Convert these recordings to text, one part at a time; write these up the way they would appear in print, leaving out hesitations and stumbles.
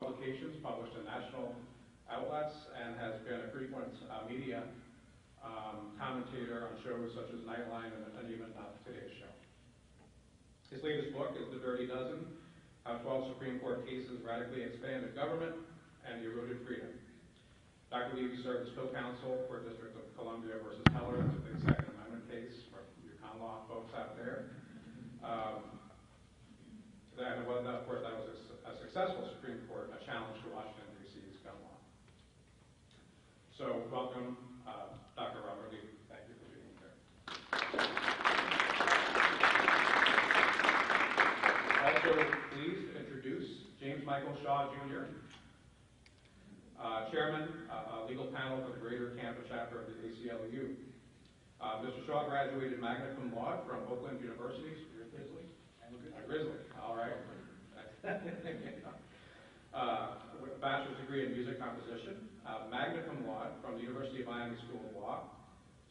publications published in national outlets and has been a frequent media commentator on shows such as Nightline and even Today's Show. His latest book is The Dirty Dozen, How 12 Supreme Court Cases Radically Expanded Government and Eroded Freedom. Dr. Levy served as co-counsel for District of Columbia versus Heller. That's a big Second Amendment case for your con law folks out there. Of course, that was a successful Supreme Court, a challenge to Washington, D.C.'s gun law. So, welcome, Dr. Rodrick. Thank you for being here. Also pleased to introduce James Michael Shaw, Jr., Chairman, legal panel for the Greater Tampa chapter of the ACLU. Mr. Shaw graduated magna cum laude from Oakland University. You're Grizzly? Grizzly, all right. With a bachelor's degree in music composition, magna cum laude from the University of Miami School of Law,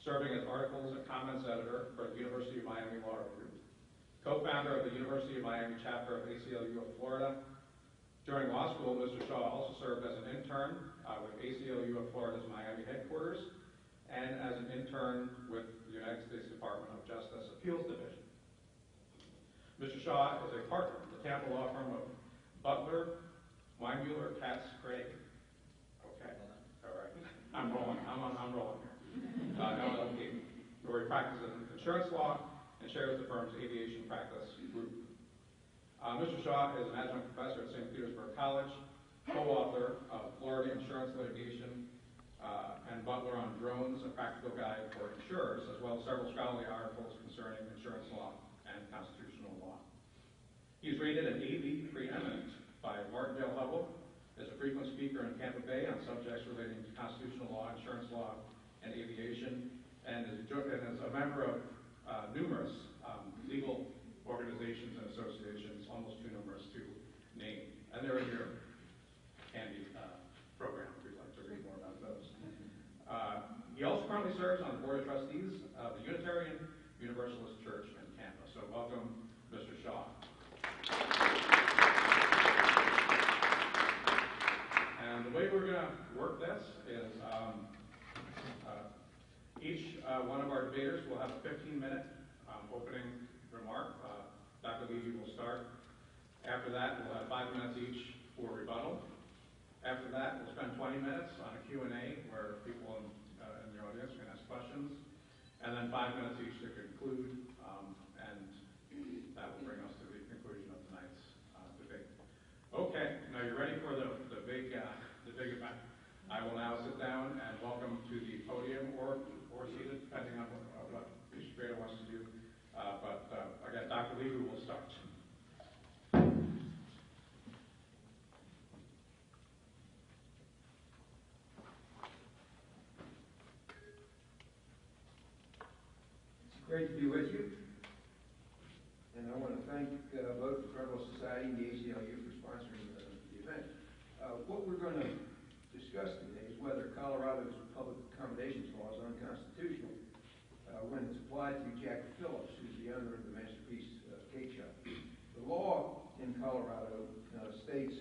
serving as articles and comments editor for the University of Miami Law Review, co-founder of the University of Miami chapter of ACLU of Florida. During law school, Mr. Shaw also served as an intern with ACLU of Florida's Miami headquarters and as an intern with the United States Department of Justice Appeals Division. Mr. Shaw is a partner in the Tampa law firm of Butler, Weinmuller, Katz, Craig. Okay, all right. I'm rolling here. LLP, where he practices insurance law and shares the firm's aviation practice group. Mr. Shaw is an adjunct professor at St. Petersburg College, co-author of Florida Insurance Litigation and Butler on Drones, a practical guide for insurers, as well as several scholarly articles concerning insurance law and constitutional law. He's rated an AV preeminent by Martindale Hubble, is a frequent speaker in Tampa Bay on subjects relating to constitutional law, insurance law, and aviation, and is a member of numerous legal organizations and associations, almost too numerous to name. And they're in your handy program if you'd like to read more about those. He also currently serves on the Board of Trustees of the Unitarian Universalist Church in Tampa. So welcome, Mr. Shaw. And the way we're going to work this is each one of our debaters will have a 15-minute opening remark. Dr. Levy will start. After that, we'll have 5 minutes each for rebuttal. After that, we'll spend 20 minutes on a Q&A where people in the audience can ask questions. And then 5 minutes each to conclude, and that will bring us to the conclusion of tonight's debate. Okay, now you're ready for the big event. I will now sit down and welcome to the podium or seated, depending on what Mr. Bader wants to do. But again, Dr. Levy will start. It's great to be with you. And I want to thank both the Federal Society and the ACLU for sponsoring the event. What we're going to discuss today is whether Colorado's public accommodations law is unconstitutional when it's applied to Jack Phillips, who's the owner of the Masterpiece Cake Shop. The law in Colorado states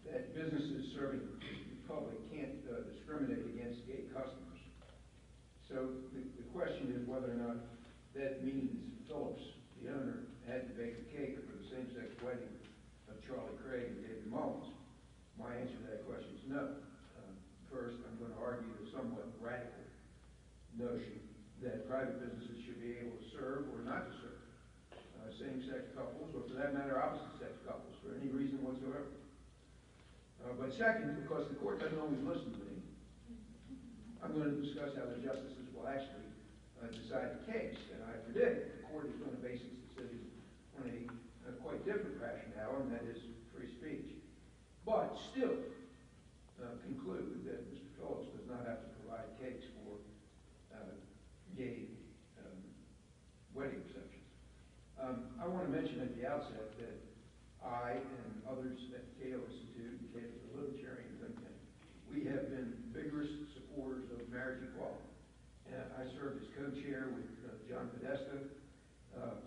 that businesses serving the public can't discriminate against gay customers. So the question is whether or not that means Phillips, the owner, had to bake a cake for the same-sex wedding of Charlie Craig and David Mullins. My answer to that question is no. First, I'm going to argue the somewhat radical notion that private businesses should be able to serve or not to serve same-sex couples, or for that matter, opposite-sex couples, for any reason whatsoever. But second, because the court doesn't always listen to me, I'm going to discuss how the justices will actually decide the case. And I predict the court is going to base its decision on a quite different rationale, and that is free speech. But still conclude that Mr. Phillips does not have to provide cakes for gay wedding receptions. I want to mention at the outset that I and others at the Cato Institute and Cato the Libertarian think tank, we have been vigorous supporters of marriage equality. And I served as co-chair with John Podesta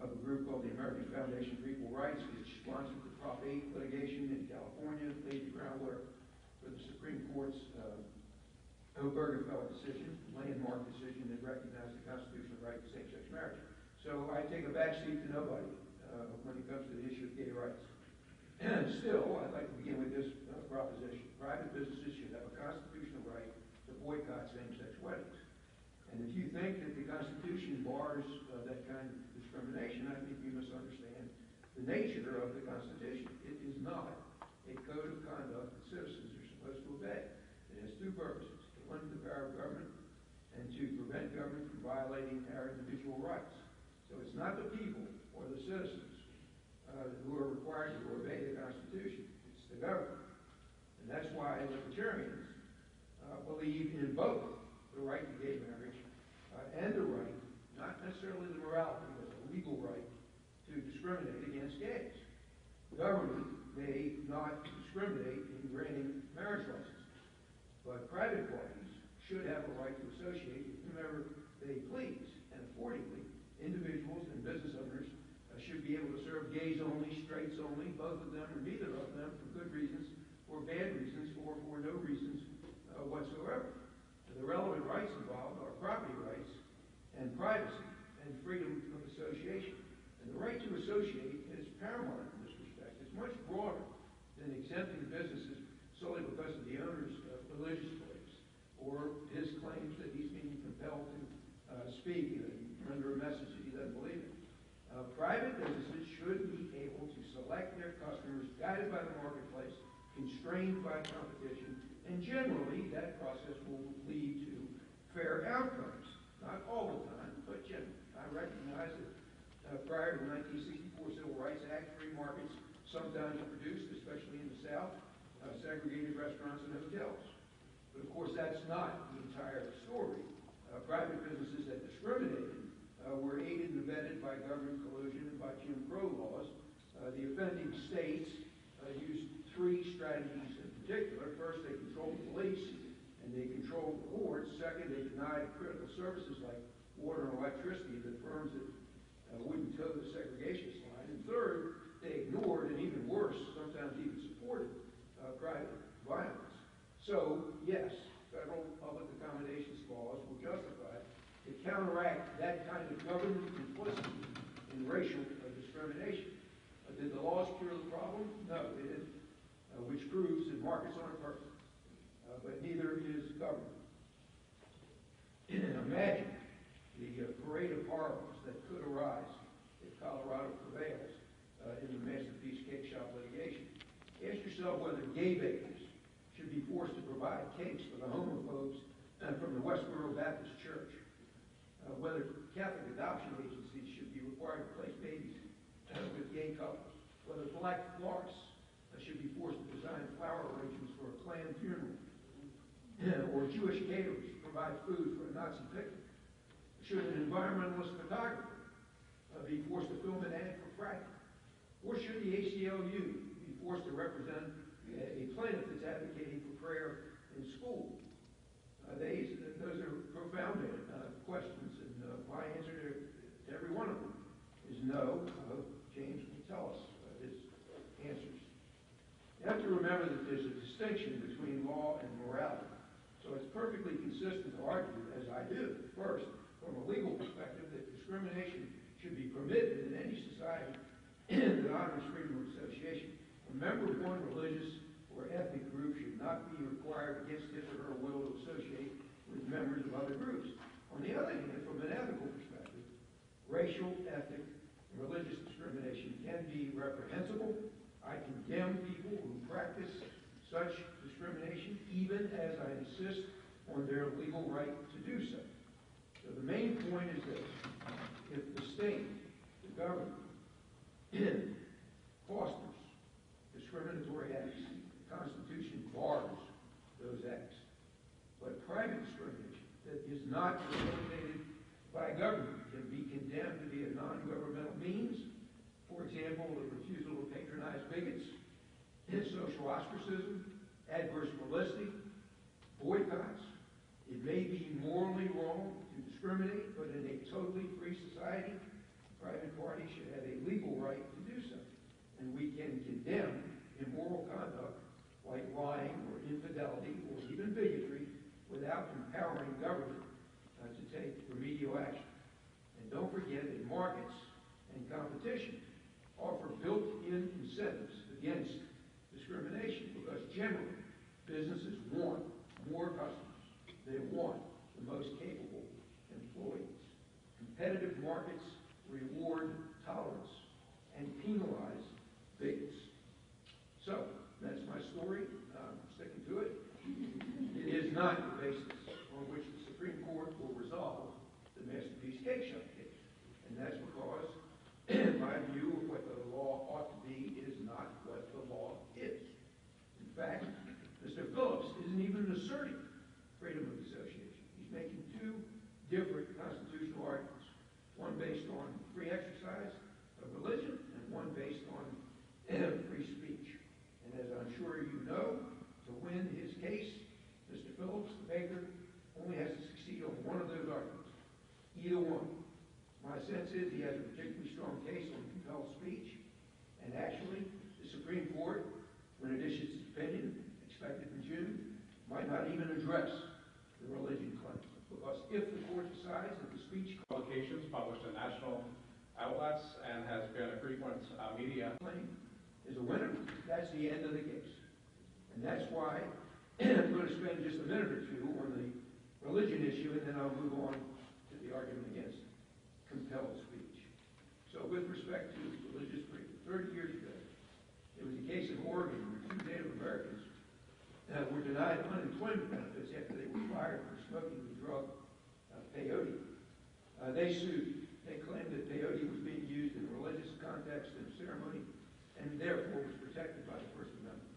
of a group called the American Foundation for Equal Rights, which sponsored the Prop 8 litigation in California, laid the groundwork for the Supreme Court's Colbert decision, landmark decision that recognized the constitutional right to same-sex marriage. So I take a backseat to nobody when it comes to the issue of gay rights. And still, I'd like to begin with this proposition. Private businesses should have a constitutional right to boycott same-sex weddings. And if you think that the Constitution bars that kind of discrimination, I think you misunderstand the nature of the Constitution. It is not a code of conduct that citizens are supposed to obey. It has two purposes: to limit the power of government and to prevent government from violating our individual rights. So it's not the people or the citizens who are required to obey the Constitution. It's the government. And that's why libertarians believe in both the right to gay marriage and the right, not necessarily the morality, but the legal right to discriminate against gays. Government may not discriminate in granting marriage licenses, but private parties should have a right to associate with whomever they please. And accordingly, individuals and business owners should be able to serve gays only, straights only, both of them or neither of them, for good reasons, or bad reasons, or for no reasons whatsoever. The relevant rights involved are property rights and privacy and freedom of association. And the right to associate is paramount in this respect. It's much broader than exempting businesses solely because of the owner's religious beliefs or his claims that he's being compelled to speak under a message that he doesn't believe in. Private businesses should be able to select their customers guided by the marketplace, constrained by competition, and generally that process will lead to fair outcomes. Not all the time, but generally. I recognize that prior to the 1964 Civil Rights Act, free markets sometimes produced, especially in the South, segregated restaurants and hotels. But of course that's not the entire story. Private businesses that discriminated were aided and abetted by government collusion and by Jim Crow laws. The offending states used three strategies in particular. First, they controlled the police and they controlled the courts. Second, they denied critical services like water and electricity to firms that wouldn't toe the segregation line. And third, they ignored, and even worse, sometimes even supported, private violence. So, yes, federal public accommodations laws were justified to counteract that kind of government complicity in racial discrimination. Did the laws cure the problem? No, they didn't, which proves that markets aren't perfect, but neither is government. Imagine the parade of horrors that could arise if Colorado prevails in the Masterpiece Cake Shop litigation. Ask yourself whether gay bakers should be forced to provide cakes for the homophobes from the Westboro Baptist Church, whether Catholic adoption agencies should be required to place babies with gay couples, whether black florists should be forced to design flower arrangements for a Klan funeral, or Jewish caterers provide food for a Nazi picnic. Should an environmentalist photographer be forced to film an ad for fracking? Or should the ACLU be forced to represent a plaintiff that's advocating for prayer in school? Those are profound questions, and my answer to every one of them is no. James will tell us his answers. You have to remember that there's a distinction between law and morality. So it's perfectly consistent to argue, as I do, first, from a legal perspective, that discrimination should be permitted in any society that honors freedom of association. A member of one religious or ethnic group should not be required against his or her will to associate with members of other groups. On the other hand, from an ethical perspective, racial, ethnic, and religious discrimination can be reprehensible. I condemn people who practice such discrimination, even as I insist on their legal right to do so. So the main point is this: if the state, the government, fosters discriminatory acts, the Constitution bars those acts. But private discrimination that is not facilitated by government can be condemned to be a non-governmental means. For example, the refusal to patronize bigots, social ostracism, adverse publicity, boycotts. It may be morally wrong to discriminate, but in a totally free society, private parties should have a legal right right to do so. And we can condemn immoral conduct like lying or infidelity or even bigotry without empowering government to take remedial action. And don't forget that markets and competition offer built-in incentives against discrimination because generally businesses want more customers. They want the most capable employees. Competitive markets reward tolerance and penalize bigots. So, that's my story. I'm sticking to it. It is not the basis on which the Supreme Court will resolve the Masterpiece Cake Shop case. And that's because my view of what the law ought to be is not what the law is. In fact, Mr. Phillips isn't even asserting freedom of association. He's making two different constitutional arguments, one based on free exercise of religion and one based on free speech. And as I'm sure you know, to win his case, Mr. Phillips, the baker, only has to succeed on one of those arguments, either one. My sense is he has a particularly strong case on compelled speech, and actually, the Supreme Court, when it issues its opinion, expected in June, might not even address the religion claim. Because if the court decides that the speech Publications published in national outlets and has been a frequent media claim is a winner, that's the end of the case. And that's why I'm going to spend just a minute or two on the religion issue, and then I'll move on to the argument against compelled speech. So with respect to religious freedom, 30 years ago, there was a case in Oregon where 2 Native Americans were denied unemployment benefits after they were fired for smoking the drug peyote. They sued. They claimed that peyote was being used in a religious context and ceremony, and therefore was protected by the First Amendment.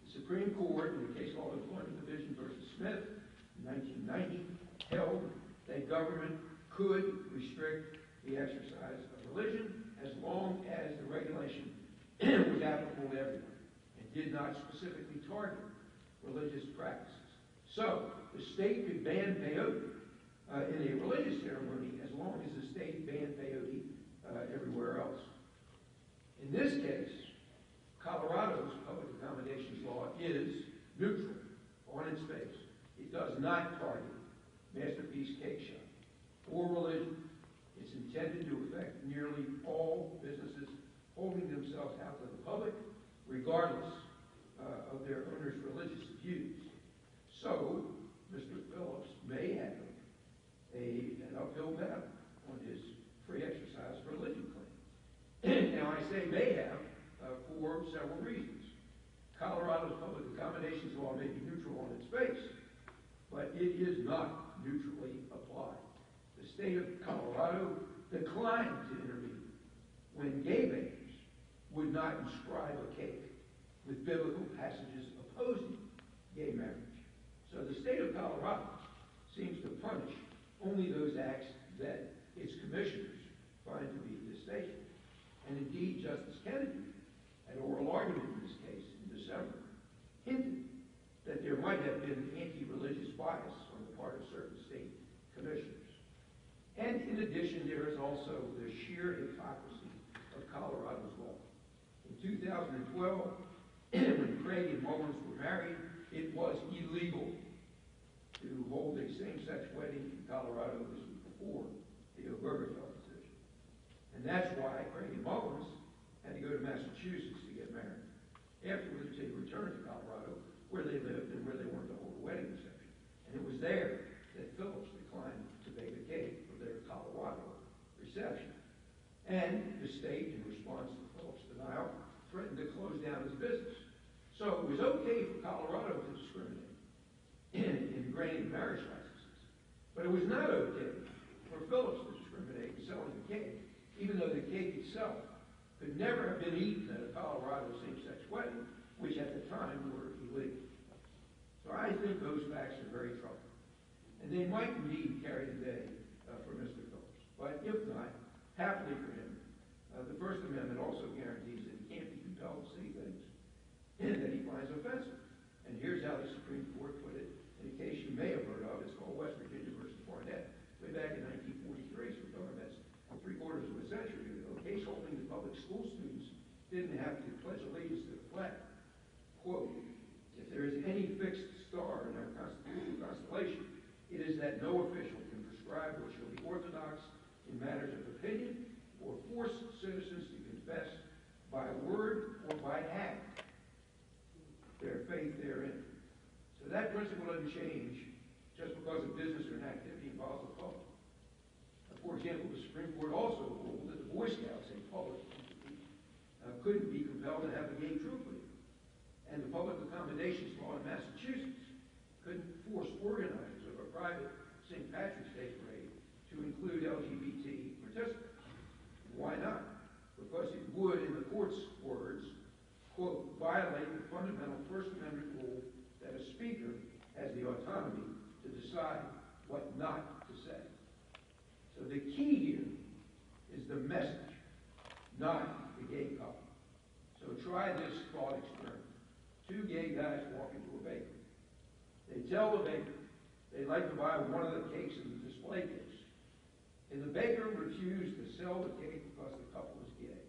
The Supreme Court, in the case called Employment Division versus Smith, in 1990, held that government could restrict the exercise of religion as long as the regulation was applicable to everyone and did not specifically target religious practices. So, the state could ban peyote in a religious ceremony as long as the state banned peyote everywhere else. In this case, Colorado's public accommodations law is neutral on its face. It does not target Masterpiece Cake Shop or religion. It's intended to affect nearly all businesses holding themselves out to the public, regardless of their owners' religious views. So, Mr. Phillips may have an uphill battle on his free exercise of religion claim. Now, I say may have for several reasons. Colorado's public accommodations law may be neutral on its face, but it is not neutrally applied. The state of Colorado declined to intervene when gay bakers would not inscribe a cake with biblical passages opposing gay marriage. So the state of Colorado seems to punish only those acts that its commissioners find to be distasteful. And indeed, Justice Kennedy, an oral argument in this case in December, hinted that there might have been anti-religious bias on the part of certain state commissioners. And in addition, there is also the sheer hypocrisy of Colorado's law. In 2012, when Craig and Mullins were married, it was illegal to hold a same-sex wedding in Colorado. This was before the Obergefell decision. And that's why Craig and Mullins had to go to Massachusetts to get married. Afterwards, they returned to Colorado, where they lived and where they wanted to hold a wedding reception. And it was there that Phillips declined to bake a cake for their Colorado reception. And the state, in response to Phillips' denial, threatened to close down his business. So it was okay for Colorado to discriminate in granting marriage licenses. But it was not okay for Phillips to discriminate in selling the cake, even though the cake itself could never have been eaten at a Colorado same-sex wedding, which at the time were illegal. So I think those facts are very troubling. And they might indeed carry the day for Mr. Phillips. But if not, happily for him, the First Amendment also guarantees that he can't be compelled to say things that he finds offensive. And here's how the Supreme Court put it in a case you may have heard of. It's called West Virginia versus Barnett, way back in 1943, so we're talking about 3/4 of a century ago. A case holding the public public school students didn't have to pledge allegiance to the flag. Quote, if there is any fixed star in our constitutional constellation, it is that no official can prescribe what shall be orthodox in matters of opinion or force citizens to confess by word or by act their faith therein. So that principle doesn't change just because a business or an activity involves the public. For example, the Supreme Court also ruled that the Boy Scouts, a public entity, couldn't be compelled to have a gay troop leader. And the public accommodations law in Massachusetts couldn't force organizers of a private St. Patrick's Day parade to include LGBT participants. Why not? Because it would, in the court's words, quote, violate the fundamental First Amendment rule that a speaker has the autonomy to decide what not to say. So the key here is the message, not the gay couple. So try this thought experiment. Two gay guys walk into a bakery. They tell the baker they'd like to buy one of the cakes in the display case. And the baker refused to sell the cake because the couple is gay.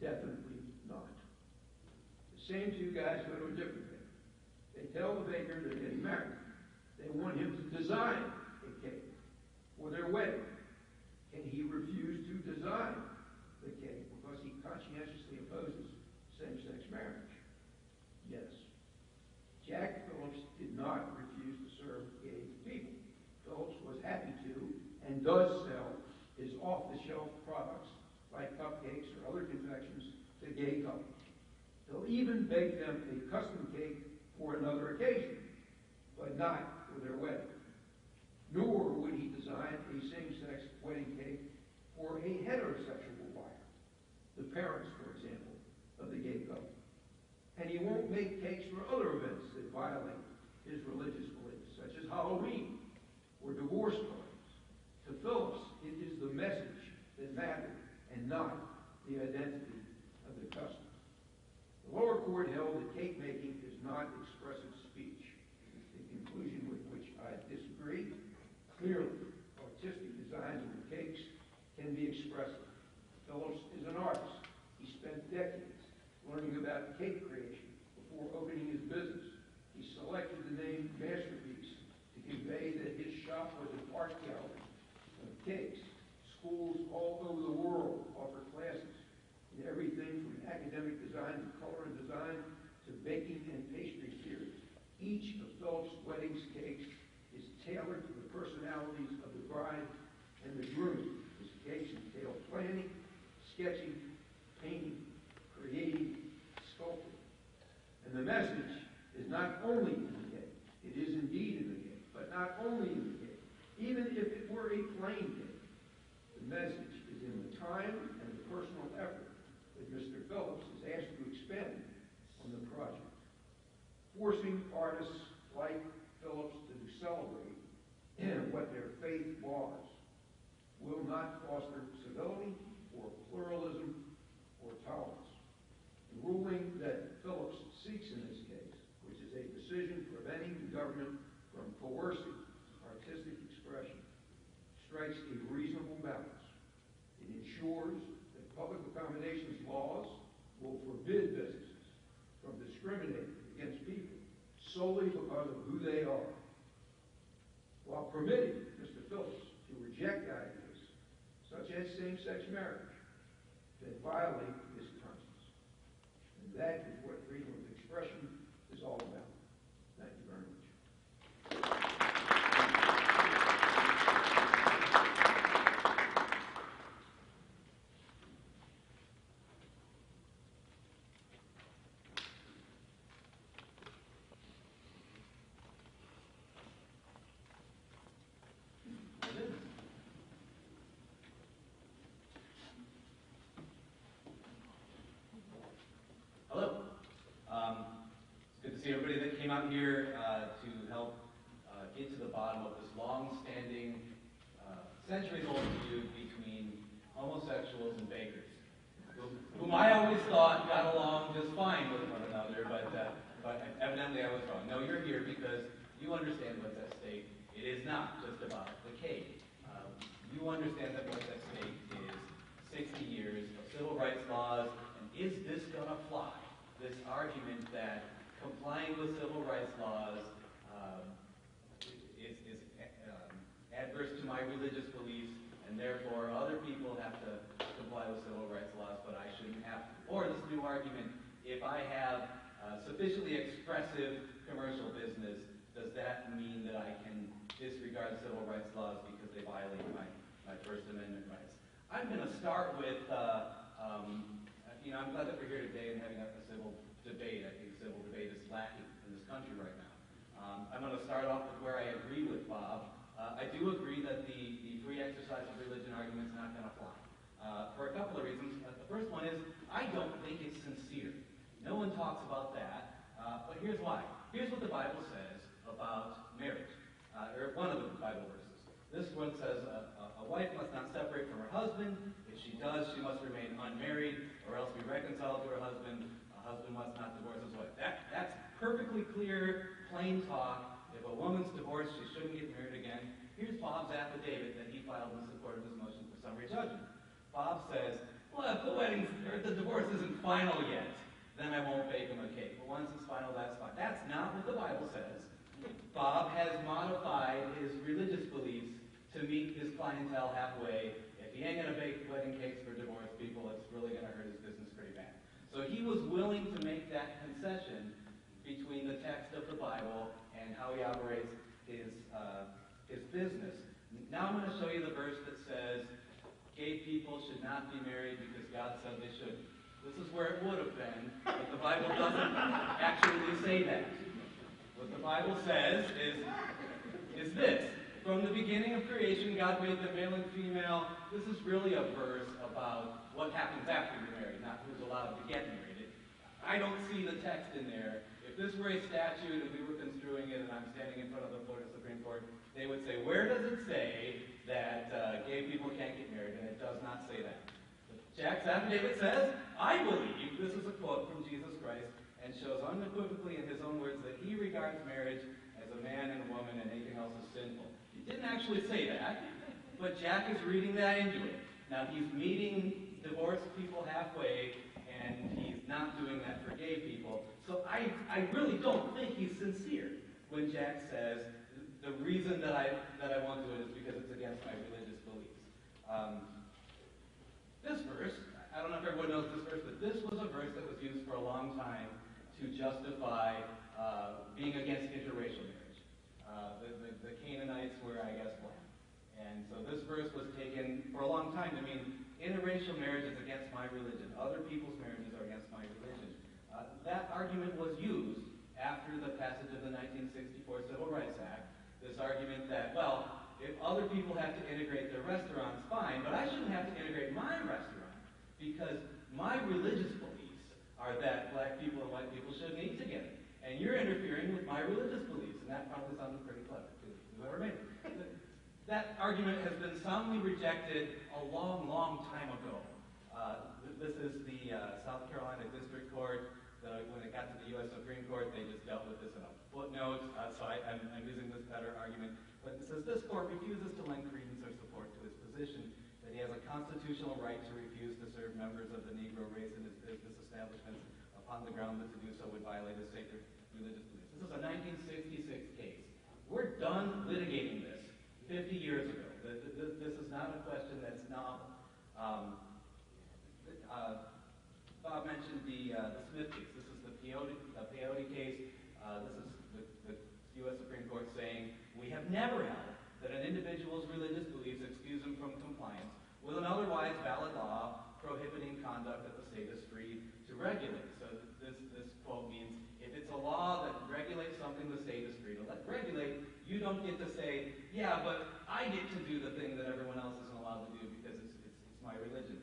Definitely not. The same two guys go to a different baker. They tell the baker they're getting married. They want him to design a cake for their wedding. And he refused to design the cake because he conscientiously opposes same-sex marriage. Yes. Jack Phillips did not refuse to serve gay people. Phillips was happy to and does sell his off-the-shelf products like cupcakes or other confections to gay couples. He'll even bake them a custom cake for another occasion, but not for their wedding. Nor would he design a same-sex wedding cake for a heterosexual buyer, the parents, for example, of the gay couple. And he won't make cakes for other events that violate his religious beliefs, such as Halloween or divorce parties. To Phillips, it is the message that matters and not the identity of the customer. The lower court held that cake making is not expressive speech, a conclusion with which I disagree. Clearly, artistic designs of the cakes can be expressive. Phillips is an artist. He spent decades learning about cake creation before opening his business. He selected the name Masterpiece to convey that his shop was an art gallery of cakes. Schools all over the world offer classes in everything from academic design to color and design to baking and pastry theory. Each of Phillips' wedding cakes is tailored to the personalities of the bride and the groom. His cakes entail planning, sketching, painting, creating, sculpting. And the message is not only in the cake. It is indeed in the cake, but not only in the cake. Even if it were a plain cake, the message is in the time and the personal effort that Mr. Phillips is asked to expend on the project. Forcing artists like Phillips to celebrate what their faith bars will not foster civility or pluralism or tolerance. The ruling that Phillips seeks in this case, which is a decision preventing the government from coercing artistic expression, strikes a reasonable balance. It ensures that public accommodations laws will forbid businesses from discriminating against people solely because of who they are, while permitting Mr. Phillips to reject ideas such as same-sex marriage that violate his conscience. And that is what freedom of expression is all about. Thank you very much. Hello. It's good to see everybody that came out here to help get to the bottom of this long-standing, centuries-old feud between homosexuals and bakers, whom I always thought got along just fine with one another, but evidently I was wrong. No, you're here because you understand what's at stake. It is not just about the cake. You understand that what's at stake is 60 years of civil rights rights laws, and is this going to fly? This argument that complying with civil rights laws is adverse to my religious beliefs, and therefore other people have to comply with civil rights laws, but I shouldn't have to. Or this new argument, if I have sufficiently expressive commercial business, does that mean that I can disregard civil rights laws because they violate my First Amendment rights? I'm going to start with, I'm glad that we're here today and having a civil debate. I think civil debate is lacking in this country right now. I'm going to start off with where I agree with Bob. I do agree that the free exercise of religion argument is not going to fly. For a couple of reasons. The first one is, I don't think it's sincere. No one talks about that, but here's why. Here's what the Bible says about marriage, or one of the Bible verses. This one says, a wife must not separate from her husband. If she does, she must remain unmarried, or else be reconciled to her husband. A husband must not divorce his wife. That's perfectly clear, plain talk. If a woman's divorced, she shouldn't get married again. Here's Bob's affidavit that he filed in support of his motion for summary judgment. Bob says, well, if the divorce isn't final yet, then I won't bake him a cake. But once it's final, that's fine. That's not what the Bible says. Bob has modified his religious beliefs to meet his clientele halfway. If he ain't going to bake wedding cakes for divorced people, it's really going to hurt his business pretty bad. So he was willing to make that concession between the text of the Bible and how he operates his business. Now I'm going to show you the verse that says gay people should not be married because God said they should. This is where it would have been, but the Bible doesn't actually say that. What the Bible says is this. From the beginning of creation, God made them male and female. This is really a verse about what happens after you're married, not who's allowed to get married. I don't see the text in there. If this were a statute and we were construing it and I'm standing in front of the Florida Supreme Court, they would say, where does it say that gay people can't get married? And it does not say that. Jack's affidavit says, I believe, this is a quote from Jesus Christ, and shows unequivocally in his own words that he regards marriage as a man and a woman and anything else is sinful. He didn't actually say that, but Jack is reading that into it. Now he's meeting divorced people halfway, and he's not doing that for gay people. So I really don't think he's sincere when Jack says, the reason that I won't do it is because it's against my religious beliefs. This verse, I don't know if everyone knows this verse, but this was a verse that was used for a long time to justify being against interracial marriage. The Canaanites were, I guess, black. And so this verse was taken for a long time to mean interracial marriage is against my religion. Other people's marriages are against my religion. That argument was used after the passage of the 1964 Civil Rights Act. This argument that, well, if other people have to integrate their restaurants, fine, but I shouldn't have to integrate my restaurant because my religious beliefs are that black people and white people shouldn't eat together. And you're interfering with my religious beliefs, and that probably sounded pretty clever to whoever made it. That argument has been soundly rejected a long, long time ago. This is the South Carolina District Court. When it got to the U.S. Supreme Court, they just dealt with this in a footnote, so I'm using this better argument. But it says, this court refuses to lend credence or support to his position that he has a constitutional right to refuse to serve members of the Negro race in his business establishments upon the ground that to do so would violate his sacred religious beliefs. This is a 1966 case. We're done litigating this 50 years ago. This is not a question that's novel. Bob mentioned the Smith case. This is the peyote case. This is the U.S. Supreme Court saying, we have never held that an individual's religious beliefs excuse him from compliance with an otherwise valid law prohibiting conduct that the state is free to regulate. So this quote means, if it's a law that regulates something the state is free to regulate, you don't get to say, yeah, but I get to do the thing that everyone else isn't allowed to do because it's my religion.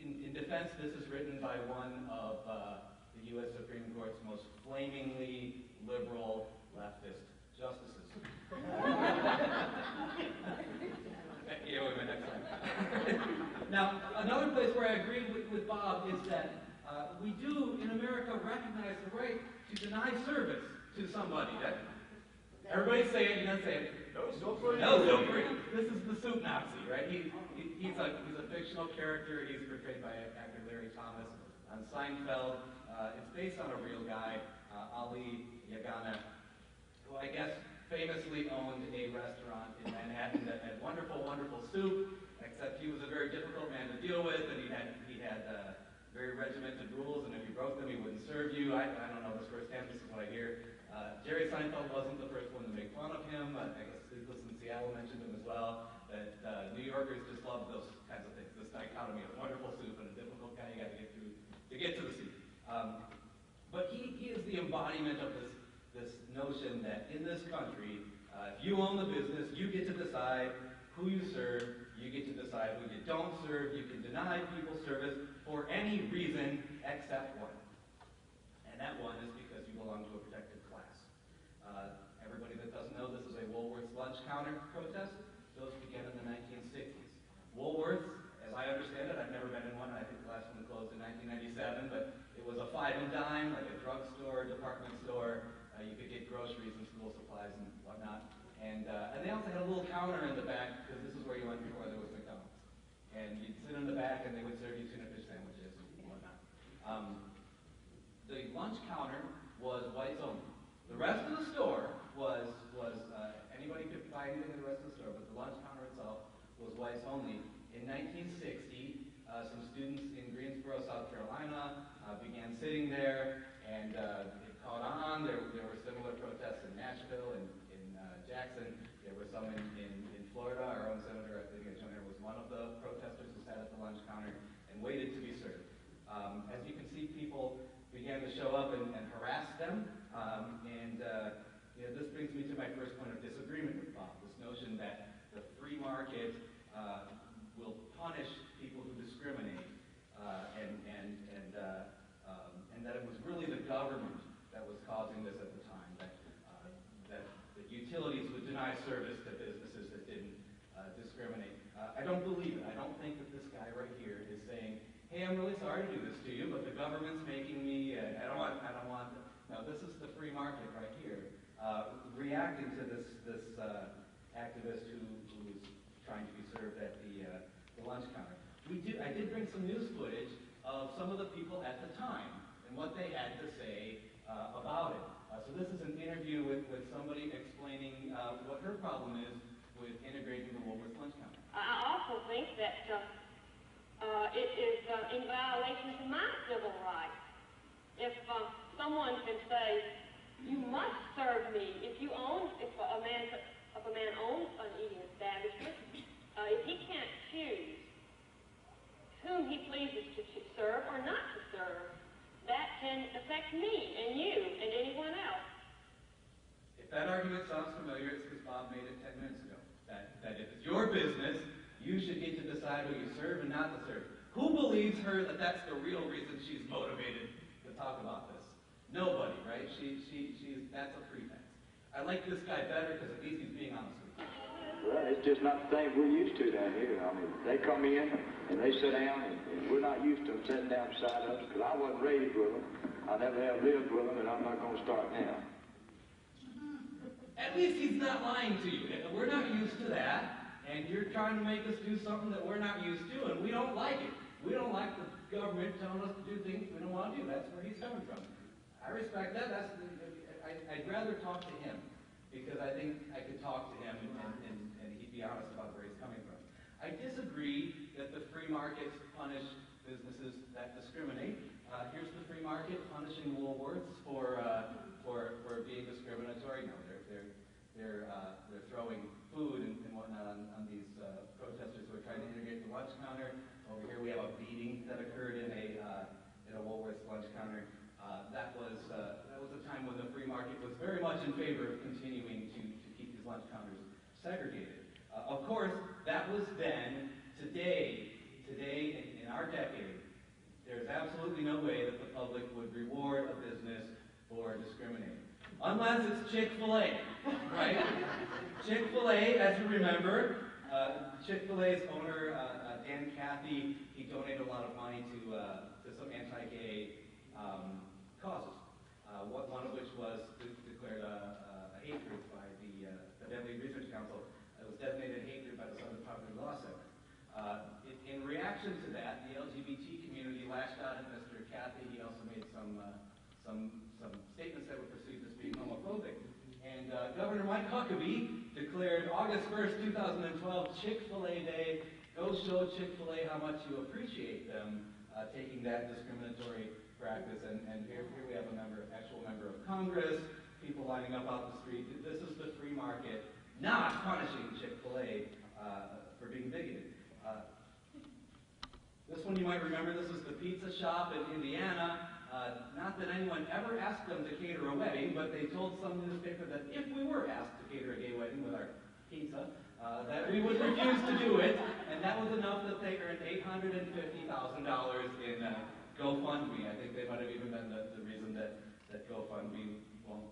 In defense, this is written by one of the U.S. Supreme Court's most flamingly liberal leftist justices. Yeah, wait a minute, next time. Now, another place where I agree with Bob is that we do, in America, recognize the right to deny service to somebody. Everybody say it, you don't say it. No, so free. No, so free. This is the soup Nazi, right? He's a fictional character. He's portrayed by actor Larry on Seinfeld. It's based on a real guy, Ali Yagana, who I guess famously owned a restaurant in Manhattan that had wonderful, wonderful soup, except he was a very difficult man to deal with, and he had very regimented rules, and if you broke them, he wouldn't serve you. I don't know this firsthand, this is what I hear. Jerry Seinfeld wasn't the first one to make fun of him. I guess Sleepless in Seattle mentioned him as well, that New Yorkers just love those kinds of things, this dichotomy of wonderful soup and a difficult guy you got to get through to get to the soup. But he is the embodiment of this notion that in this country, if you own the business, you get to decide who you serve, you get to decide who you don't serve, you can deny people service for any reason except one. And that one is because you belong to a protected class. Everybody that doesn't know, this is a Woolworth's lunch counter protest. Those began in the 1960s. Woolworths, as I understand it, I've never been in one, I think the last one closed in 1997, but it was a five and dime, like a drugstore, department store. You could get groceries and school supplies and whatnot. And they also had a little counter in the back, because this is where you went before there was McDonald's. And you'd sit in the back and they would serve you tuna fish sandwiches and whatnot. The lunch counter was whites only. The rest of the store was anybody could buy anything in the rest of the store, but the lunch counter itself was whites only. In 1960, some students in Greensboro, South Carolina, began sitting there, and it caught on. There were similar protests in Nashville and in Jackson. There were some in Florida. Our own senator, I think, was one of the protesters who sat at the lunch counter and waited to be served. As you can see, people began to show up and harass them. This brings me to my first point of disagreement with Bob, this notion that the free market will punish people who discriminate, and that it was really the government that was causing this at the time, that utilities would deny service to businesses that didn't discriminate. I don't believe it. I don't think that this guy right here is saying, hey, I'm really sorry to do this to you, but the government's making me, I don't want. No, this is the free market right here, reacting to this activist who was trying to be served at the lunch counter. I did bring some news footage of some of the people at the time and what they had to say about it. So this is an interview with somebody explaining what her problem is with integrating the Woolworth's lunch counter. I also think that it is in violation of my civil rights. If someone can say, you must serve me, if a man owns an eating establishment, if he can't choose whom he pleases to serve or not to serve, that can affect me and you and anyone else. If that argument sounds familiar, it's because Bob made it 10 minutes ago. That if it's your business, you should get to decide who you serve and not to serve. Who believes her that that's the real reason she's motivated to talk about this? Nobody, right? That's a pretext. I like this guy better because at least he's being honest with you. Well, it's just not the thing we're used to down here. I mean, they come in and they sit down, and we're not used to them sitting down beside us because I wasn't raised with them. I never have lived with them, and I'm not going to start now. At least he's not lying to you. We're not used to that, and you're trying to make us do something that we're not used to, and we don't like it. We don't like the government telling us to do things we don't want to do. That's where he's coming from. I respect that. I'd rather talk to him because I think I could talk to him and he'd be honest about where he's coming from. I disagree that the free markets punish businesses that discriminate. Here's the free market punishing Woolworths for being discriminatory. No, they're throwing food and whatnot on these protesters who are trying to integrate the lunch counter. Over here we have a beating that occurred in a Woolworths lunch counter. That was a time when the free market was very much in favor of continuing to keep these lunch counters segregated. Of course, that was then. Today, in our decade, there's absolutely no way that the public would reward a business for discriminating. Unless it's Chick-fil-A, right? Chick-fil-A, as you remember, Chick-fil-A's owner, Dan Cathy, he donated a lot of money to some anti-gay causes. One of which was declared a hate group by the Bentley Research Council. It was designated a hate group by the Southern Poverty Law Center. In reaction to that, the LGBT community lashed out at Mr. Cathy some statements that were perceived as being homophobic. And Governor Mike Huckabee declared August 1st, 2012, Chick-fil-A Day. Go show Chick-fil-A how much you appreciate them taking that discriminatory practice. And here we have actual member of Congress, people lining up out the street. This is the free market, not punishing Chick-fil-A for being bigoted. This one you might remember, this is the pizza shop in Indiana. Not that anyone ever asked them to cater a wedding, but they told some newspaper that if we were asked to cater a gay wedding with our pizza, that we would refuse to do it, and that was enough that they earned $850,000 in GoFundMe. I think they might have even been the reason that GoFundMe won't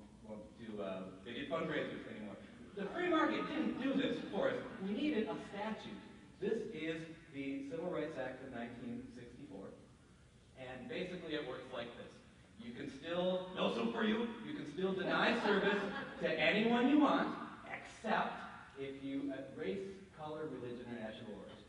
do bigot fundraisers anymore. The free market didn't do this for us. We needed a statute. This is the Civil Rights Act of 1964, and basically it works like this. You can still, no soup for you, you can still deny service to anyone you want, except if you race, color, religion, or national origin.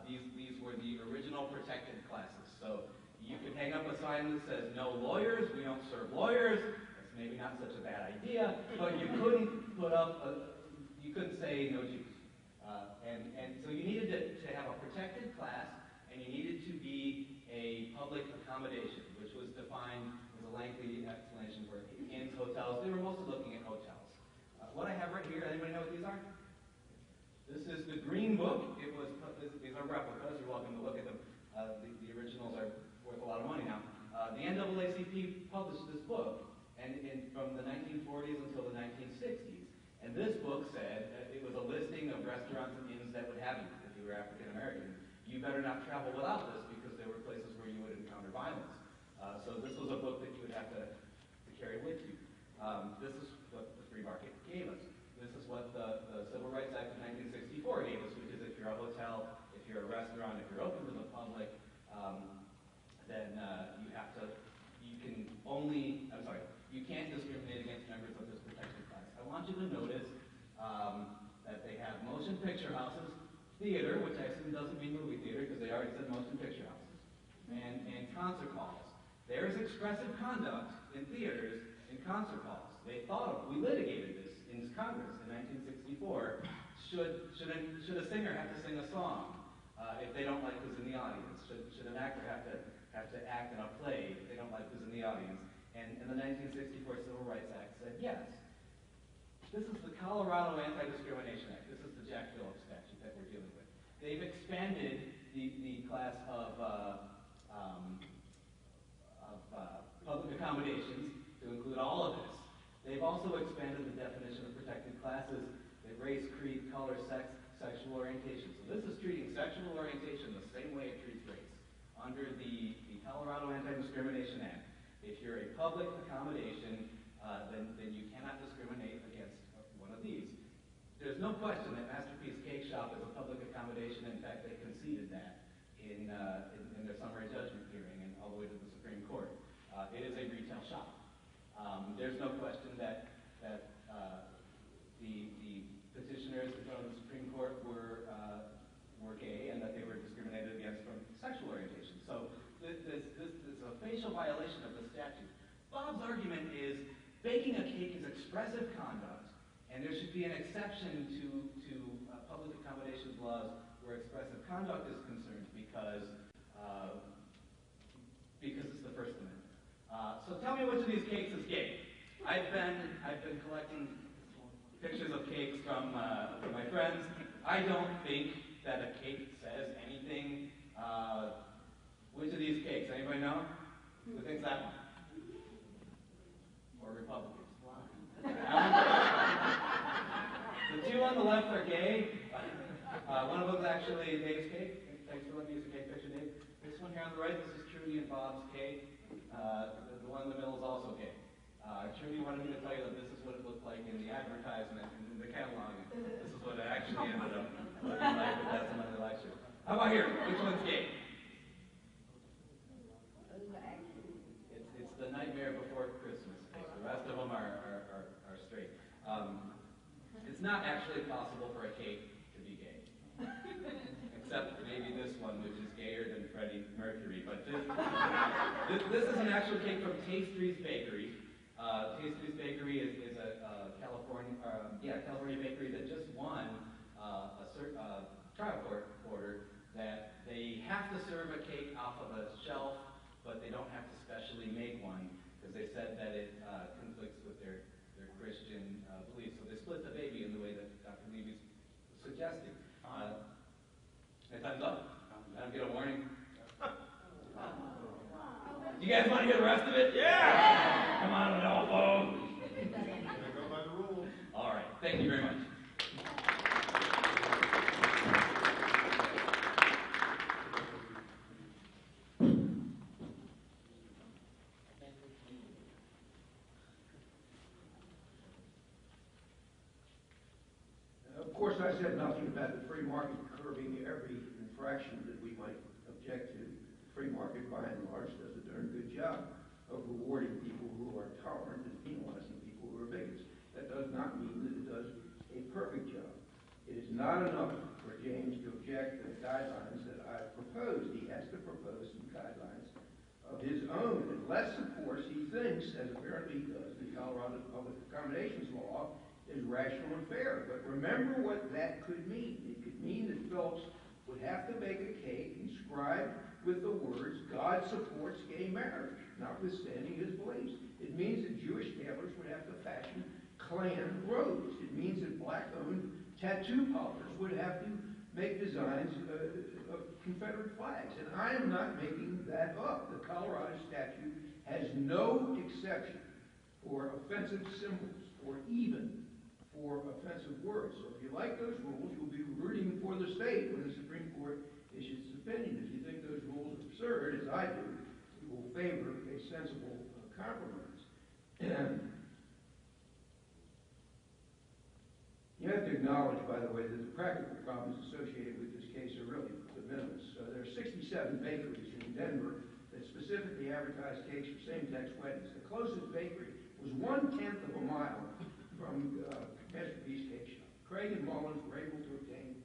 These were the original protected classes. So you could hang up a sign that says, no lawyers, we don't serve lawyers. That's maybe not such a bad idea, but you couldn't put up, you couldn't say no Jews. And so you needed to have a protected class, and you needed to be a public accommodation, which was defined as a lengthy explanation for inns, hotels. They were mostly looking at hotels. What I have right here, anybody know what these are? This is the Green Book. These are replicas. You're welcome to look at them. The originals are worth a lot of money now. The NAACP published this book from the 1940s until the 1960s. And this book said it was a listing of restaurants and inns that would have you if you were African American. You better not travel without this because there were places where you would encounter violence. So this was a book that you would have to carry with you. This is what the free market gave us. This is what the Civil Rights Act of 1964 gave us, which is if you're a hotel, if you're a restaurant, if you're open to the public, then you can't discriminate against members of this protected class. I want you to notice that they have motion picture houses, theater, which I assume doesn't mean movie theater because they already said motion picture houses, and concert halls. There is expressive conduct in theaters and concert halls. We litigated this in Congress in 1964. Should a singer have to sing a song if they don't like who's in the audience? Should an actor have to act in a play if they don't like who's in the audience? And the 1964 Civil Rights Act said yes. This is the Colorado Anti-Discrimination Act. This is the Jack Phillips statute that we're dealing with. They've expanded the class of public accommodations to include all of this. They've also expanded the definition of protected classes that race, creed, color, sex, sexual orientation. So this is treating sexual orientation the same way it treats race. Under the Colorado Anti-Discrimination Act, if you're a public accommodation, then you cannot discriminate against one of these. There's no question that Masterpiece Cake Shop is a public accommodation. In fact, they conceded that in their summary judgment hearing and all the way to the Supreme Court. It is a retail shop. There's no question that the petitioners in front of the Supreme Court were gay and that they were discriminated against from sexual orientation. So this is a facial violation of the statute. Bob's argument is baking a cake is expressive conduct, and there should be an exception to public accommodations laws where expressive conduct is concerned because it's the First Amendment. So tell me which of these cakes is gay. I've been collecting pictures of cakes from my friends. I don't think that a cake says anything. Which of these cakes? Anybody know? Who thinks that one? Or Republicans? The two on the left are gay. One of them is actually Dave's cake. Thanks for letting me use the cake picture, Dave. This one here on the right, this is Trudy and Bob's cake. The one in the middle is also gay. Trudy wanted me to tell you that this is what it looked like in the advertisement, in the catalog. This is what it actually ended up looking like, but that's another lecture. How about here? Which one's gay? It's the Nightmare Before Christmas cake. The rest of them are straight. It's not actually possible for a cake to be gay. Except maybe this one, which is gayer than Freddie Mercury. But This is an actual cake from Tastry's Bakery. Tastry's Bakery is a California bakery that just won a trial court order that they have to serve a cake off of a shelf, but they don't have to specially make one because they said that it conflicts with their Christian beliefs. So they split the baby in the way that Dr. Levy's suggesting. My time's up. I don't get a warning. You guys want to hear the rest of it? Yeah! Come on, Adolfo. Gonna go by the rules. All right. Thank you very much. Of course, I said nothing about the free market curbing every infraction that we might object to. The free market, by and large, does a darn good job of rewarding people who are tolerant and penalizing people who are bigots. That does not mean that it does a perfect job. It is not enough for James to object to the guidelines that I've proposed. He has to propose some guidelines of his own, unless, of course, he thinks, as apparently he does, the Colorado Public Accommodations Law is rational and fair. But remember what that could mean. It could mean that Phillips would have to make a cake inscribed with the words, God supports gay marriage, notwithstanding his beliefs. It means that Jewish tailors would have to fashion Klan robes. It means that black-owned tattoo parlors would have to make designs of Confederate flags. And I am not making that up. The Colorado statute has no exception for offensive symbols or even for offensive words. So if you like those rules, you'll be rooting for the state when the Supreme Court issues its opinion. If you think those rules are absurd, as I do, you will favor a sensible compromise. You have to acknowledge, by the way, that the practical problems associated with this case are really de minimis. There are 67 bakeries in Denver that specifically advertise cakes for same-sex weddings. The closest bakery was 1/10 of a mile from Masterpiece Cake Shop. Craig and Mullins were able to obtain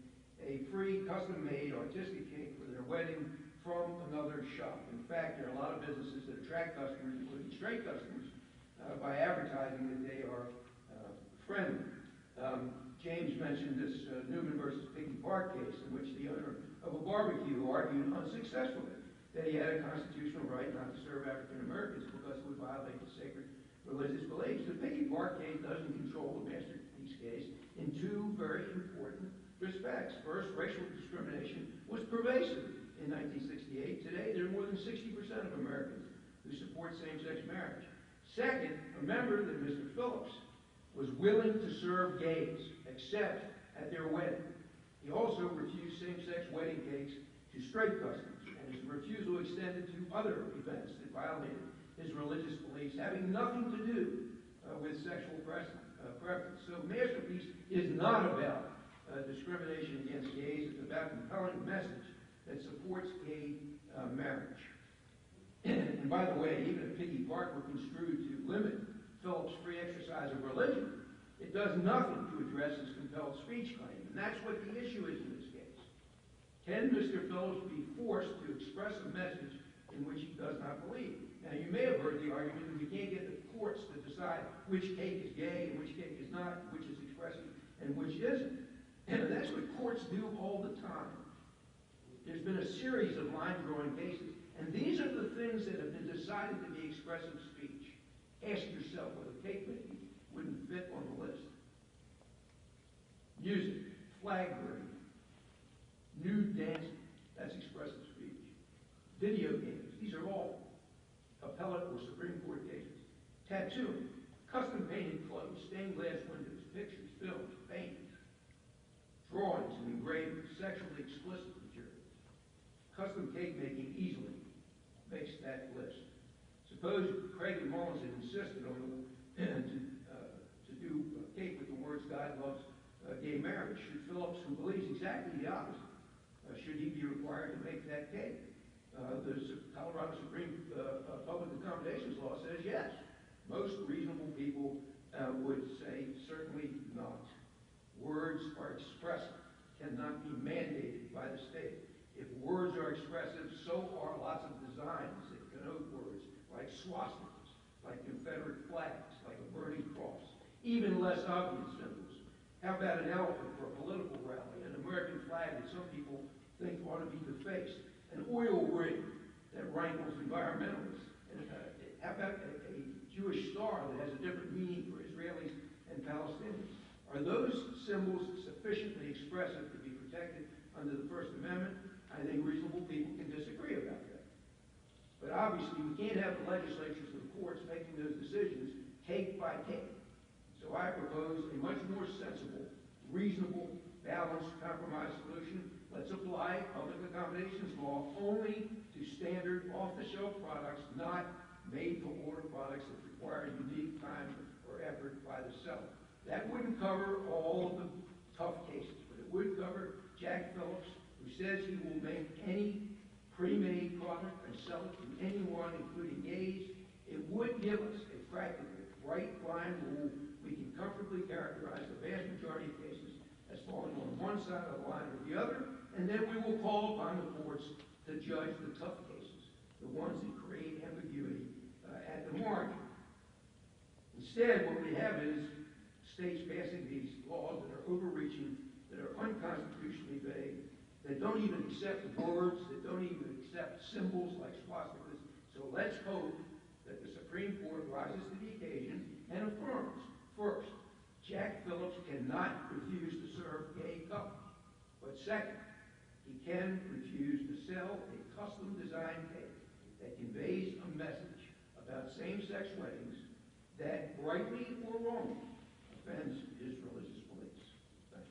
a free, custom-made, artistic cake for their wedding from another shop. In fact, there are a lot of businesses that attract customers, including straight customers, by advertising that they are friendly. James mentioned this Newman versus Piggy Park case in which the owner of a barbecue argued unsuccessfully that he had a constitutional right not to serve African Americans because it would violate the sacred religious beliefs. The Piggy Park case doesn't control the Masterpiece case in two very important respects. First, racial discrimination was pervasive in 1968. Today, there are more than 60% of Americans who support same-sex marriage. Second, remember that Mr. Phillips was willing to serve gays, except at their wedding. He also refused same-sex wedding cakes to straight customers, and his refusal extended to other events that violated his religious beliefs, having nothing to do with sexual preference. So Masterpiece is not about discrimination against gays. It's about a compelling message that supports gay marriage. And by the way, even if Piggy Park were construed to limit Phillips' free exercise of religion, it does nothing to address his compelled speech claim. And that's what the issue is in this case. Can Mr. Phillips be forced to express a message in which he does not believe? Now, you may have heard the argument that you can't get the courts to decide which cake is gay and which cake is not, which is expressive and which isn't. And that's what courts do all the time. There's been a series of line-drawing cases, and these are the things that have been decided to be expressive speech. Ask yourself whether cake making wouldn't fit on the list. Music, flag burning, nude dancing, that's expressive speech. Video games, these are all appellate or Supreme Court cases. Tattooing, custom painted clothes, stained glass windows, pictures, films, paintings, drawings and engravings, sexually explicit materials. Custom cake making easily makes that list. Suppose Craig and Mullins had insisted on to do a cake with the words "God loves gay marriage." Should Phillips, who believes exactly the opposite, should he be required to make that cake? The Colorado Supreme Public Accommodations Law says yes. Most reasonable people would say certainly not. Words are expressive, cannot be mandated by the state. If words are expressive, so are lots of designs that connote words swastikas, like Confederate flags, like a burning cross, even less obvious symbols. How about an elephant for a political rally, an American flag that some people think ought to be defaced, an oil rig that rankles environmentalists, and how about a Jewish star that has a different meaning for Israelis and Palestinians? Are those symbols sufficiently expressive to be protected under the First Amendment? I think reasonable people can disagree about that. But obviously, we can't have the legislatures and the courts making those decisions cake by cake. So I propose a much more sensible, reasonable, balanced, compromise solution. Let's apply public accommodations law only to standard off-the-shelf products, not made-to-order products that require unique time or effort by the seller. That wouldn't cover all of the tough cases, but it would cover Jack Phillips, who says he will make any pre-made product and sell it to anyone, including gays. It would give us a practical, bright line rule we can comfortably characterize the vast majority of cases as falling on one side of the line or the other, and then we will call upon the courts to judge the tough cases, the ones that create ambiguity at the margin. Instead, what we have is states passing these laws that are overreaching, that are unconstitutionally vague, that don't even accept words, that don't even accept symbols like swastikas. So let's hope that the Supreme Court rises to the occasion and affirms. First, Jack Phillips cannot refuse to serve gay couples. But second, he can refuse to sell a custom-designed cake that conveys a message about same-sex weddings that, rightly or wrongly, offends his religious beliefs. Thanks.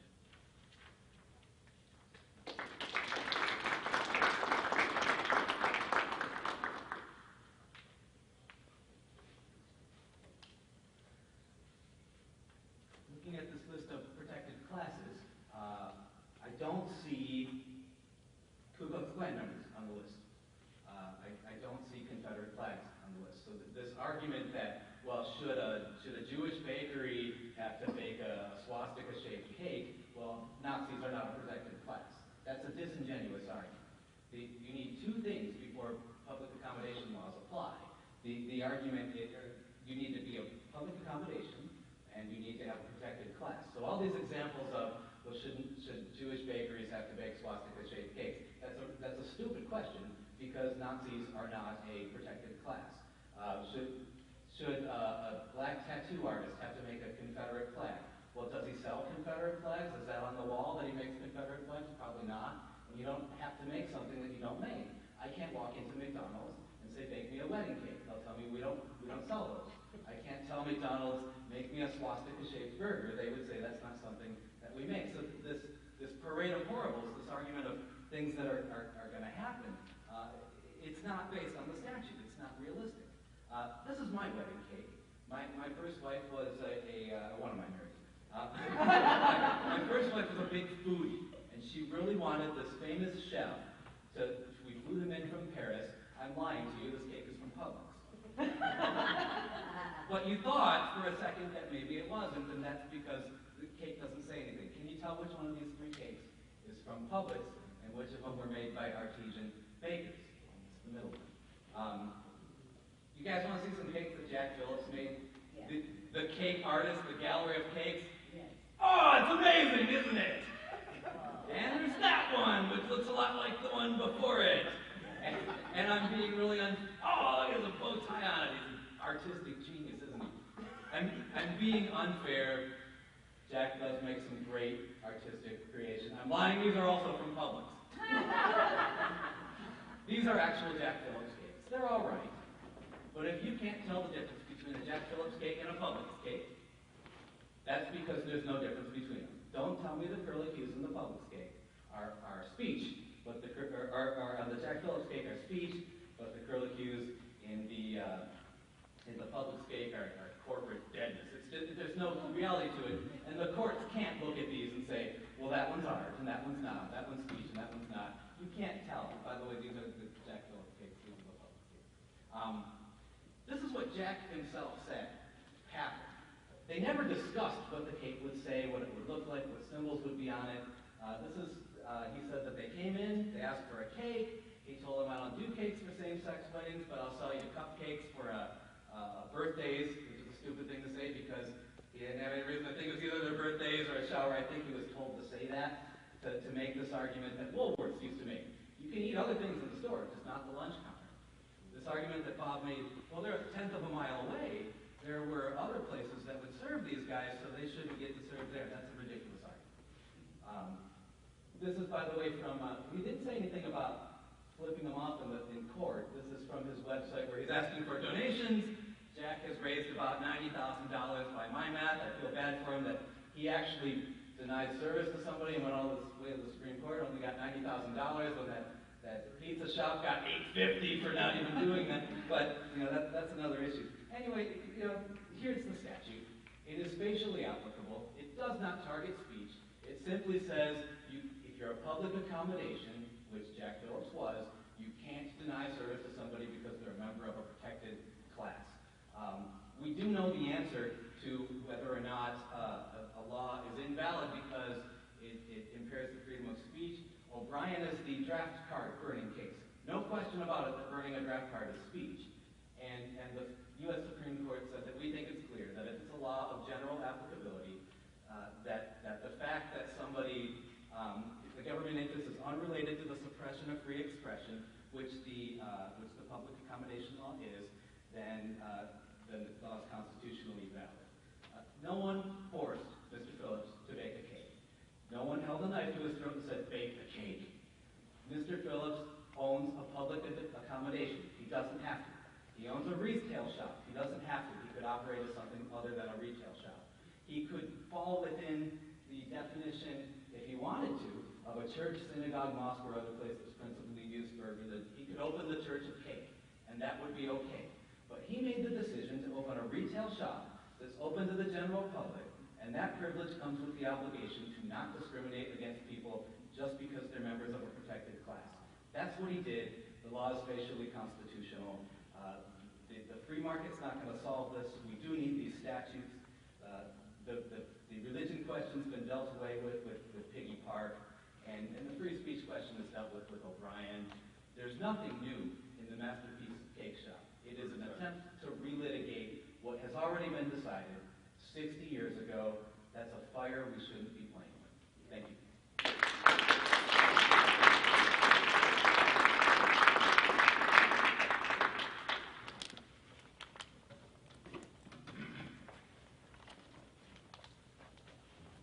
Looking at this list of protected classes, I don't see Ku Klux Klan members on the list. I don't see Confederate flags on the list. So this argument that, well, should a Jewish bakery have to bake a swastika-shaped cake? Well, Nazis are not a protected class. That's a disingenuous argument. You need two things before public accommodation laws apply. The argument is you need to be a public accommodation, and you need to have a protected class. So all these examples of, well, should Jewish bakeries have to bake swastika-shaped cakes? That's a stupid question, because Nazis are not a protected class. Should a black tattoo artist have to make a Confederate flag? Well, does he sell Confederate flags? Is that on the wall that he makes Confederate flags? Probably not. And you don't have to make something that you don't make. I can't walk into McDonald's and say, bake me a wedding cake. They'll tell me we don't sell those. I can't tell McDonald's, make me a swastika-shaped burger. They would say that's not something that we make. So this parade of horribles, this argument of things that are going to happen, it's not based on the statute. It's not realistic. This is my wedding cake. My first wife was one of my marriages. My first wife was a big foodie, and she really wanted this famous chef we flew him in from Paris. I'm lying to you, this cake is from Publix. But you thought for a second that maybe it wasn't, and that's because the cake doesn't say anything. Can you tell which one of these three cakes is from Publix, and which of them were made by artisan bakers? It's the middle one. You guys want to see some cakes that Jack Phillips made? Yeah. The cake artist, the gallery of cakes? Yes. Oh, it's amazing, isn't it? And there's that one, which looks a lot like the one before it. And I'm being really oh, look at the bow tie on it. He's an artistic genius, isn't he? I'm being unfair. Jack does make some great artistic creation. I'm lying, these are also from Publix. These are actual Jack Phillips cakes. They're all right. But if you can't tell the difference between a Jack Phillips cake and a Publix cake, that's because there's no difference between them. Don't tell me the curlicues in the Publix cake are speech, but the Jack Phillips cake are speech, but the curlicues in the Publix cake are corporate deadness. There's no reality to it, and the courts can't look at these and say, well, that one's art, and that one's not, that one's speech, and that one's not. You can't tell. By the way, these are the Jack Phillips cakes, these are the Publix cakes. This is what Jack himself said happened. They never discussed what the cake would say, what it would look like, what symbols would be on it. He said that they came in, they asked for a cake, He told them, I don't do cakes for same-sex weddings, but I'll sell you cupcakes for birthdays, which is a stupid thing to say because he didn't have any reason to think it was either their birthdays or a shower. I think he was told to say that to make this argument that Woolworths used to make. You can eat other things in the store, just not the lunch counter. This argument that Bob made, well, they're a tenth of a mile away. There were other places that would serve these guys, so they shouldn't get to serve there. That's a ridiculous argument. This is, by the way, from, we didn't say anything about flipping them off in court. This is from his website where he's asking for donations. Jack has raised about $90,000 by my math. I feel bad for him that he actually denied service to somebody and went all this way to the Supreme Court, only got $90,000 when that pizza shop got $850 for not even doing that. But, you know, that's another issue. Anyway, you know, here's the statute. It is facially applicable. It does not target speech. It simply says if you're a public accommodation, which Jack Phillips was, you can't deny service to somebody because they're a member of a protected class. We do know the answer to whether or not a law is invalid because it impairs the freedom of speech. O'Brien is the draft card burning case. No question about it that burning a draft card is speech. And the U.S. Supreme Court said that we think it's clear that if it's a law of general applicability, that the fact that somebody, if the government interest is unrelated to the suppression of free expression, which the public accommodation law is, then the law is constitutionally valid. No one forced Mr. Phillips to bake a cake. No one held a knife to his throat and said, bake the cake. Mr. Phillips owns a public accommodation. He doesn't have to. He owns a retail shop. He doesn't have to. He could operate as something other than a retail shop. He could fall within the definition, if he wanted to, of a church, synagogue, mosque, or other place that's principally used for religion. He could open the church of cake, and that would be okay. But he made the decision to open a retail shop that's open to the general public, and that privilege comes with the obligation to not discriminate against people just because they're members of a protected class. That's what he did. The law is facially constitutional. The free market's not going to solve this. We do need these statutes. The religion question's been dealt away with Piggy Park, and the free speech question is dealt with O'Brien. There's nothing new in the Masterpiece Cake Shop. It is an attempt to relitigate what has already been decided 60 years ago. That's a fire we shouldn't be playing with. Thank you.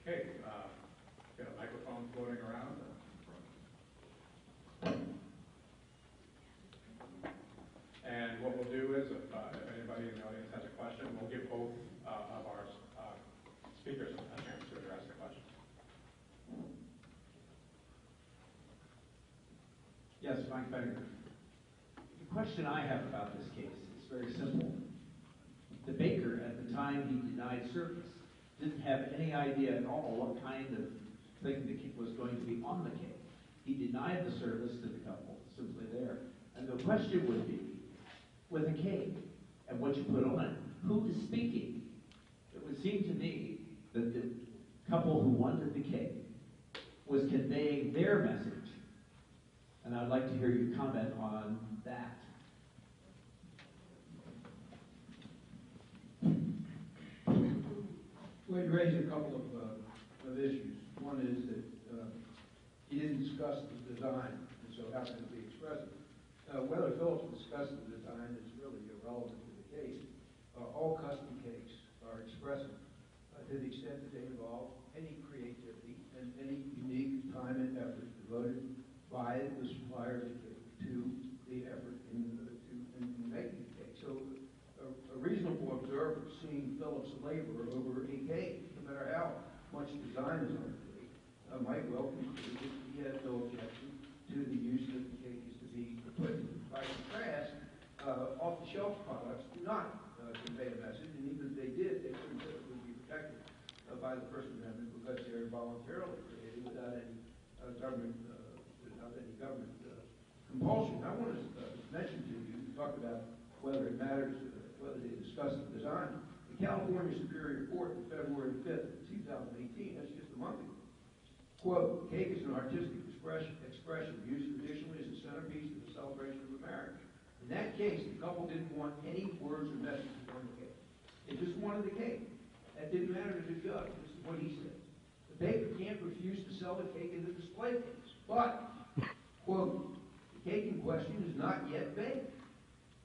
Okay, got a microphone floating around. And what we'll do is, if anybody in the audience has a question, we'll give both of our speakers a chance to address the question. Yes, Mike Becker. The question I have about this case is very simple. The baker, at the time he denied service, didn't have any idea at all what kind of thing was going to be on the cake. He denied the service to the couple, simply there. And the question would be, with a cake and what you put on it, who is speaking? It would seem to me that the couple who wanted the cake was conveying their message. And I'd like to hear you comment on that. Well, you raised a couple of issues. One is that he didn't discuss the design, and so how can it be expressive? Whether Phillips discussed the design is really irrelevant to the case. All custom cakes are expressive to the extent that they involve any creativity and any unique time and effort devoted by the supplier of the cake to the effort in making the cake. So a reasonable observer seeing Phillips labor over a cake, no matter how much design is on the cake, might well conclude that he has no objection to the use that the cake is to be put in. By contrast, off-the-shelf products do not convey a message, and even if they did, they couldn't typically be protected by the First Amendment because they're voluntarily created without any government compulsion. I want to mention to you, you talked about whether it matters, whether they discuss the design. The California Superior Court on February 5th, 2018, that's just a month ago, quote, cake is an artistic expression used traditionally as a centerpiece of the celebration of a marriage. In that case, the couple didn't want any words or messages on the cake. They just wanted the cake. That didn't matter to the judge. This is what he said. The baker can't refuse to sell the cake in the display case. But, quote, the cake in question is not yet baked.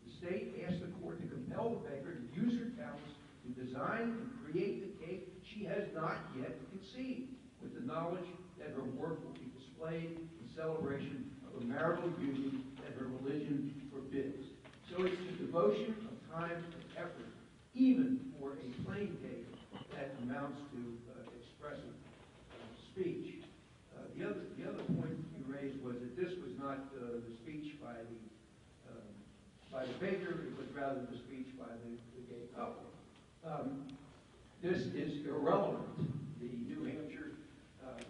The state asked the court to compel the baker to use her talents to design and create the cake she has not yet conceived, with the knowledge that her work will be displayed in celebration of a marital union that her religion forbids. So it's the devotion of time and effort, even for a plain cake, that amounts to expressive speech. The other point you raised was that this was not the speech by the baker; it was rather the speech by the gay couple. This is irrelevant. The New Hampshire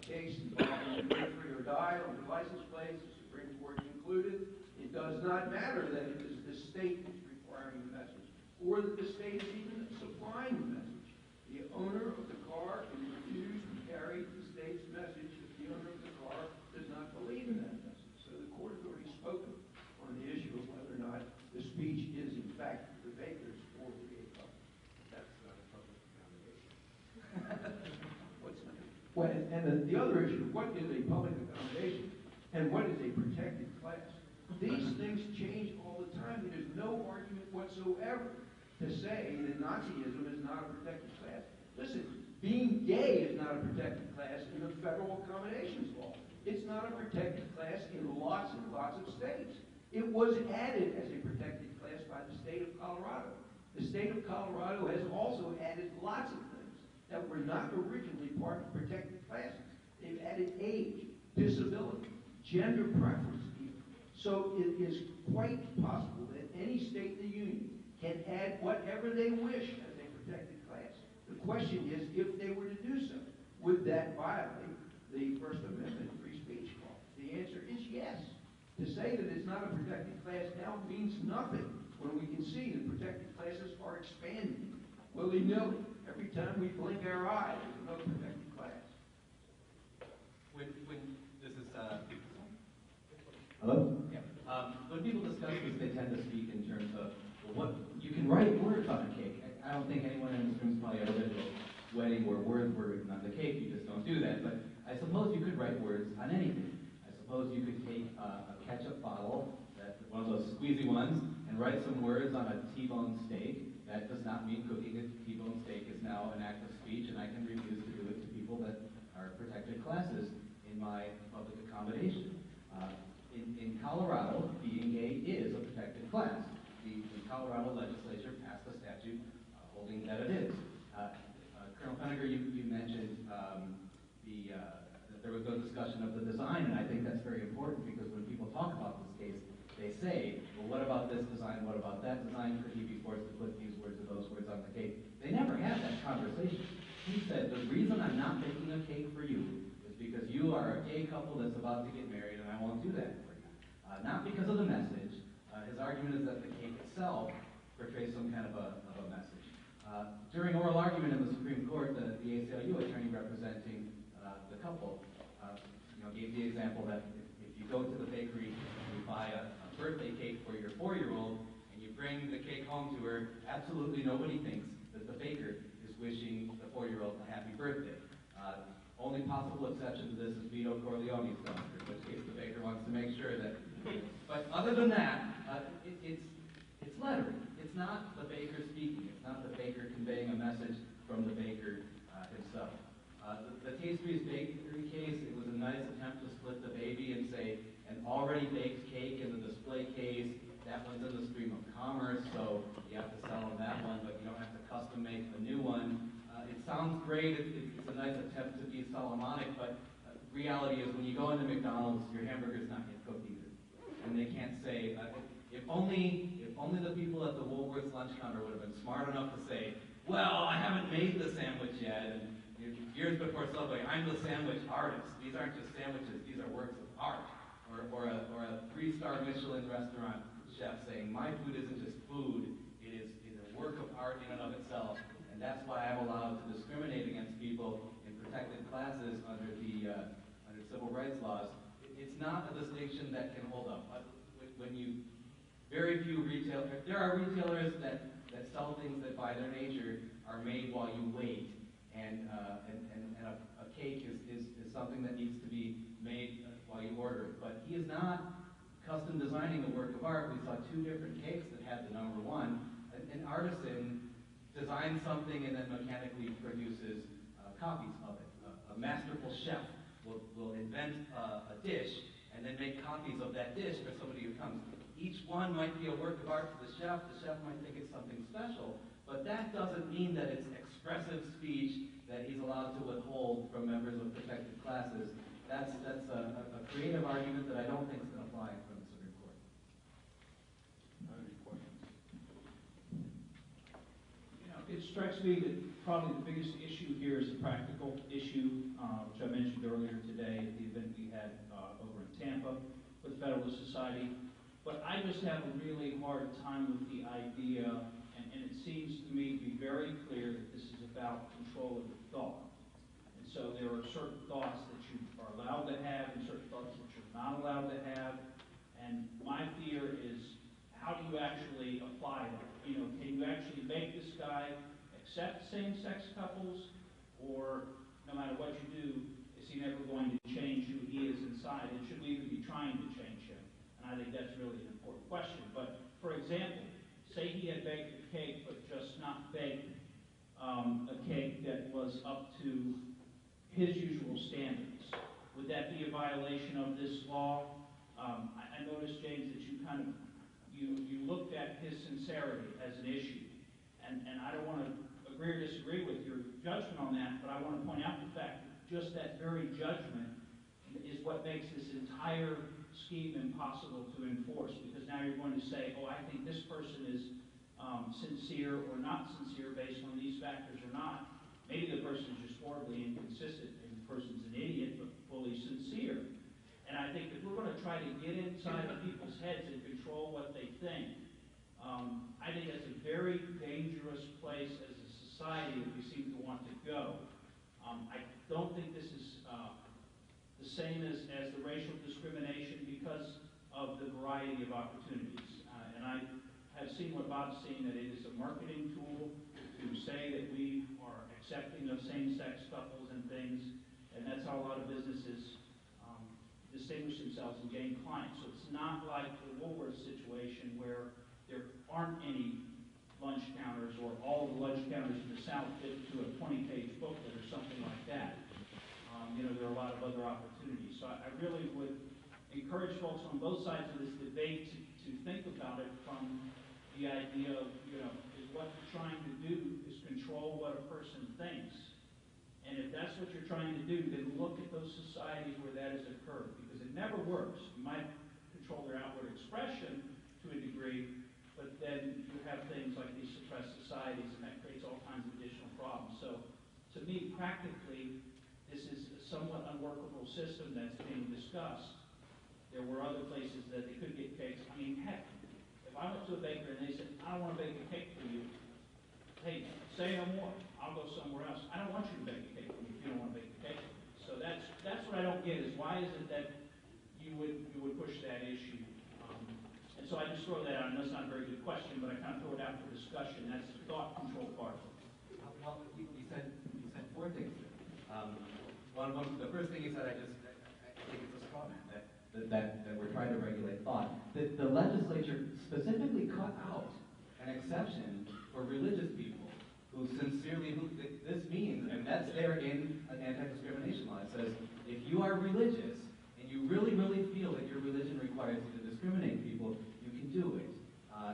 case involving live free or die on the license plates, the Supreme Court concluded it does not matter that it is the state that's requiring the message, or that the state is even supplying the message. The owner of the car can refuse to carry the state's message if the owner of the car does not believe in that message. So the court has already spoken on the issue of whether or not the speech is in fact the baker's or the gay couple. That's not a public accommodation. What's that? Well, and the other issue, what is a public accommodation and what is a protected class? These things change all the time. There's no argument whatsoever to say that Nazism is not a protected class. Listen, being gay is not a protected class in the federal accommodations law. It's not a protected class in lots and lots of states. It was added as a protected class by the state of Colorado. The state of Colorado has also added lots of things that were not originally part of protected classes. They've added age, disability, gender preference even. So it is quite possible that any state in the union can add whatever they wish as a protected class. The question is, if they were to do so, would that violate the First Amendment free speech law? The answer is yes. To say that it's not a protected class now means nothing when we can see that protected classes are expanding willy-nilly. Every time we blink our eye, there's another protected class. When this is Hello? yeah. When people discuss this, they tend to speak in terms of, well, what you can write words on a cake. I don't think anyone in this room has probably ever been to a wedding where words were written on the cake. You just don't do that. But I suppose you could write words on anything. I suppose you could take a ketchup bottle, one of those squeezy ones, and write some words on a T-bone steak. That does not mean cooking a T-bone steak is now an act of speech, and I can refuse to do it to people that are protected classes in my public accommodation. In Colorado, being gay is a protected class. The Colorado legislature passed a statute holding that it is. Colonel Penninger, you mentioned that there was no discussion of the design, and I think that's very important because when people talk about this case, they say, well, what about this design? What about that design? Could he be forced to put these words or those words on the cake? They never had that conversation. He said, the reason I'm not baking a cake for you is because you are a gay couple that's about to get married, and I won't do that for you. Not because of the message. His argument is that the cake itself portrays some kind of a message. During oral argument in the Supreme Court, the ACLU attorney representing the couple gave the example that if you go to the bakery and you buy a birthday cake for your 4-year-old and you bring the cake home to her, absolutely nobody thinks that the baker is wishing the 4-year-old a happy birthday. Only possible exception to this is Vito Corleone's daughter, in which case the baker wants to make sure that. But other than that, it's lettering. It's not the baker speaking. It's not the baker conveying a message from the baker himself. The Tastries Bakery case, it was a nice attempt to split the baby and say an already baked cake in the display case, that one's in the stream of commerce, so you have to sell on that one, but you don't have to custom make the new one. It sounds great. It's a nice attempt to be Solomonic, but reality is when you go into McDonald's, your hamburger's not yet cooked either. And they can't say, if only the people at the Woolworth's lunch counter would have been smart enough to say, well, I haven't made the sandwich yet, and years before Subway, I'm the sandwich artist. These aren't just sandwiches, these are works of art. Or a 3-star Michelin restaurant chef saying, my food isn't just food, it is a work of art in and of itself. And that's why I'm allowed to discriminate against people in protected classes under the civil rights laws. It's not a distinction that can hold up. when you, very few retailers, there are retailers that sell things that by their nature are made while you wait, and a cake is something that needs to be made while you order it. But he is not custom designing a work of art. We saw two different cakes that had the number one. An artisan designs something and then mechanically produces copies of it. A masterful chef will invent a dish and then make copies of that dish for somebody who comes. Each one might be a work of art to the chef might think it's something special, but that doesn't mean that it's expressive speech that he's allowed to withhold from members of protected classes. That's a creative argument that I don't think is going to fly in front of the Supreme Court. Any questions? You know, it strikes me that probably the biggest issue here is the practical issue, which I mentioned earlier today at the event we had over in Tampa with Federalist Society. But I just have a really hard time with the idea, and it seems to me to be very clear that this is about control of the thought. And so there are certain thoughts that you are allowed to have and certain thoughts that you're not allowed to have. And my fear is, how do you actually apply that? You know, can you actually make this guy accept same-sex couples, or no matter what you do, is he never going to change who he is inside? And should we even be trying to change him? And I think that's really an important question. But for example, say he had baked a cake, but just not baked a cake that was up to his usual standards. Would that be a violation of this law? I noticed, James, that you looked at his sincerity as an issue. And I don't want to agree or disagree with your judgment on that, but I want to point out the fact that just that very judgment is what makes this entire scheme impossible to enforce, because now you're going to say, oh, I think this person is sincere or not sincere based on these factors or not. Maybe the person is just horribly inconsistent and the person's an idiot but fully sincere. And I think if we're going to try to get inside of people's heads and control what they think, I think that's a very dangerous place as a society that we seem to want to go. I don't think this is the same as the racial discrimination because of the variety of opportunities. And I have seen what Bob's seen, that it is a marketing tool to say that we are accepting of same-sex couples and things, and that's how a lot of businesses distinguish themselves and gain clients. So it's not like the Woolworth situation where there aren't any lunch counters, or all of the lunch counters in the South fit to a 20-page booklet or something like that. There are a lot of other opportunities. So I really would encourage folks on both sides of this debate to think about it from the idea of, is what you're trying to do is control what a person thinks. And if that's what you're trying to do, then look at those societies where that has occurred, because it never works. You might control their outward expression to a degree, but then you have things like these suppressed societies, and that creates all kinds of additional problems. So to me, practically, this is a somewhat unworkable system that's being discussed. There were other places that they could get cakes. I mean, heck, if I went to a baker and they said, I don't want to bake a cake for you, hey, say no more. I'll go somewhere else. I don't want you to bake a cake for me if you don't want to bake a cake. So that's what I don't get, is why is it that you would push that issue? And so I just throw that out. I know it's not a very good question, but I kind of throw it out for discussion. That's the thought control part of it. Well, you said four things. One of them, the first thing you said, I think it's a straw man that we're trying to regulate thought. The legislature specifically cut out an exception for religious people who sincerely, this means, and that's there in an anti-discrimination law. It says, if you are religious and you really, really feel that your religion requires you to discriminate people, you can do it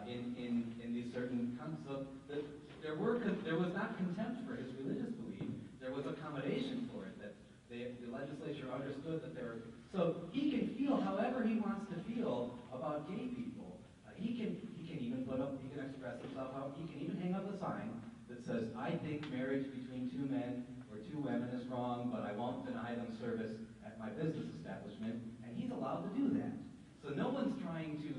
in these certain contexts. So there was not contempt for his religious belief. There was accommodation for it, that the legislature understood that there were. So he can feel however he wants to feel about gay people. He can even express himself how he can even hang up a sign that says, I think marriage between two men or two women is wrong, but I won't deny them service at my business establishment, and he's allowed to do that. So no one's trying to